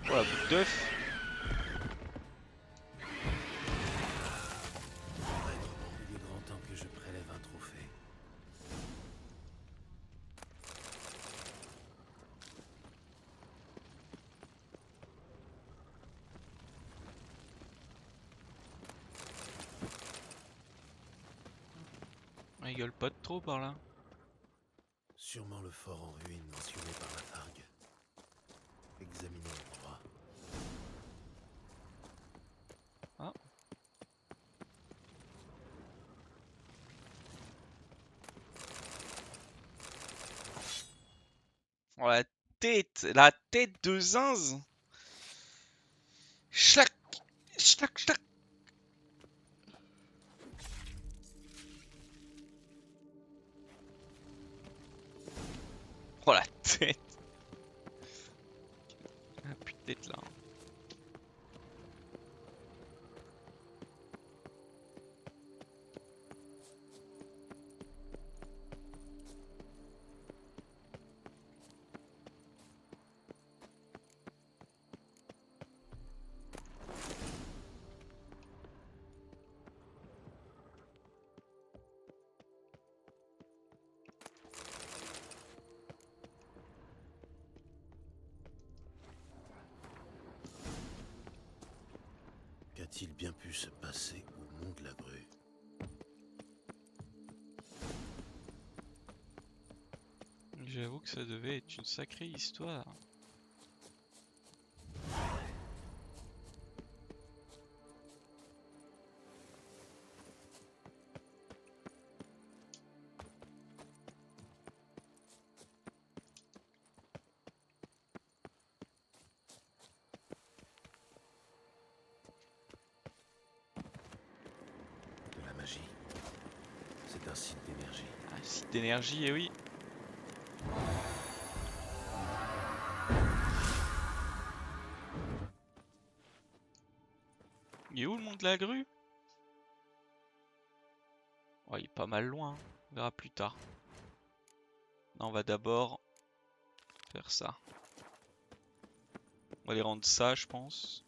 Voilà, bout d'œuf. Il est grand temps que je prélève un trophée. On rigole pas de trop par là. Sûrement le fort en ruine mentionné par la Fargue. Examinons l'endroit. Ah. Oh, la tête de zinz. Chlac, chlac, chlac. Oh la tête. Ah plus de tête là. Qu'a-t-il bien pu se passer au mont de la Grue? J'avoue que ça devait être une sacrée histoire. d'un site d'énergie. Un site d'énergie, et oui. Il est où le monde de la grue? Oh, il est pas mal loin. On verra plus tard. Non, on va d'abord faire ça. On va les rendre ça, je pense.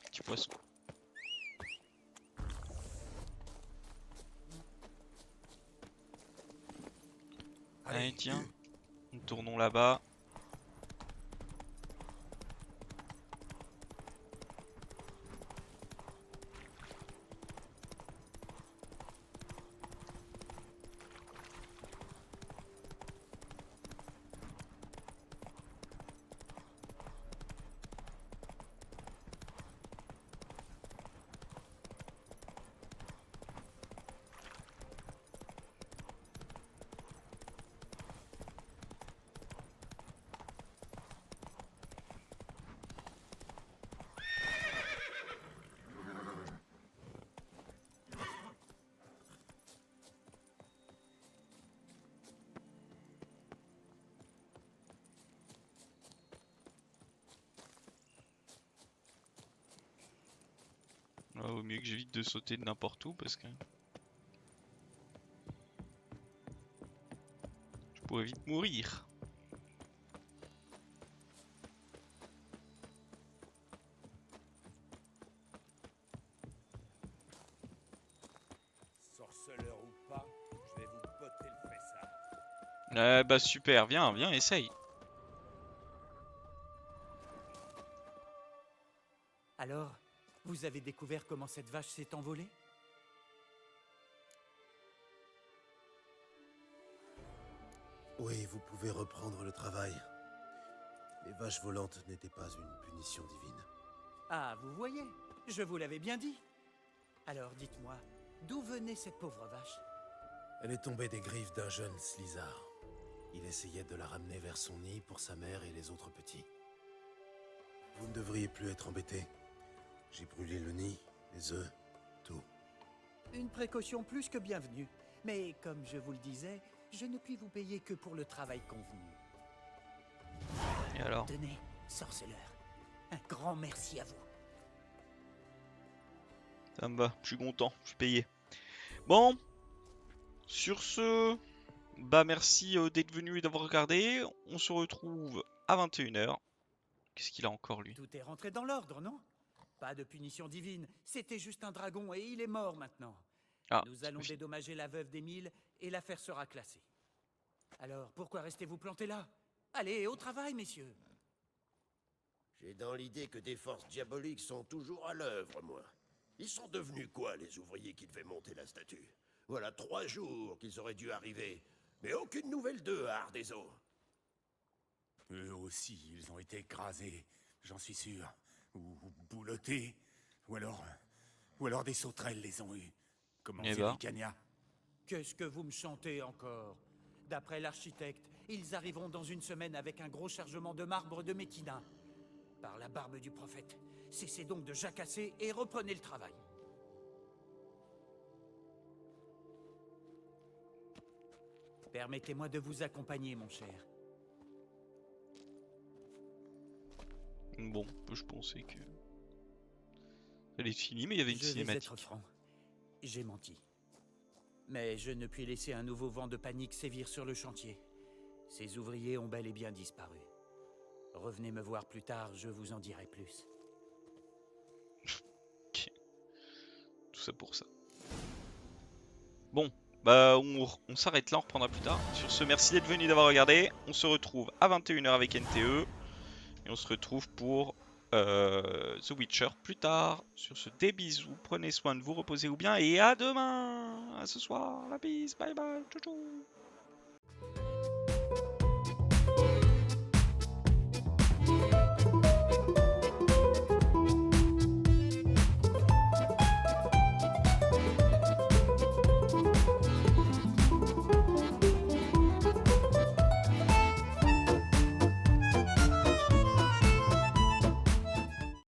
Petit poisson. Allez, tiens. Nous tournons là-bas. Ouais, au mieux que j'évite de sauter de n'importe où parce que je pourrais vite mourir. Sorceleur ou pas, je vais vous botter le fessard. Bah super, viens, viens, essaye. Alors, vous avez découvert comment cette vache s'est envolée? Oui, vous pouvez reprendre le travail. Les vaches volantes n'étaient pas une punition divine. Ah, vous voyez, je vous l'avais bien dit. Alors dites-moi, d'où venait cette pauvre vache? Elle est tombée des griffes d'un jeune Slizard. Il essayait de la ramener vers son nid pour sa mère et les autres petits. Vous ne devriez plus être embêtés. J'ai brûlé le nid, les œufs, tout. Une précaution plus que bienvenue. Mais comme je vous le disais, je ne puis vous payer que pour le travail convenu. Et alors? Tenez, sorceleur. Un grand merci à vous. Ça me va, je suis content, je suis payé. Bon, sur ce, bah merci d'être venu et d'avoir regardé. On se retrouve à 21 h. Qu'est-ce qu'il a encore lui? Tout est rentré dans l'ordre, non? Pas de punition divine, c'était juste un dragon et il est mort maintenant. Ah, Nous allons dédommager la veuve d'Émile et l'affaire sera classée. Alors, pourquoi restez-vous plantés là? Allez, au travail, messieurs. J'ai dans l'idée que des forces diaboliques sont toujours à l'œuvre, moi. Ils sont devenus quoi, les ouvriers qui devaient monter la statue? Voilà 3 jours qu'ils auraient dû arriver, mais aucune nouvelle d'eux à Ardezo. Eux aussi, ils ont été écrasés, j'en suis sûr. Ou boulottés. Ou alors des sauterelles les ont eus. Comment c'est Ricania? Qu'est-ce que vous me chantez encore? D'après l'architecte, ils arriveront dans une semaine avec un gros chargement de marbre de Méquina. Par la barbe du prophète, cessez donc de jacasser et reprenez le travail. Permettez-moi de vous accompagner, mon cher. Bon, je pensais que elle est finie, mais il y avait une cinématique. Je vais être franc, j'ai menti. Mais je ne puis laisser un nouveau vent de panique sévir sur le chantier. Ces ouvriers ont bel et bien disparu. Revenez me voir plus tard, je vous en dirai plus. Ok. Tout ça pour ça. Bon, bah on s'arrête là, on reprendra plus tard. Sur ce, merci d'être venu, d'avoir regardé. On se retrouve à 21 h avec NTE. Et on se retrouve pour The Witcher plus tard. Sur ce, des bisous, prenez soin de vous, reposez-vous bien et à demain. À ce soir, la bise, bye bye, ciao ciao.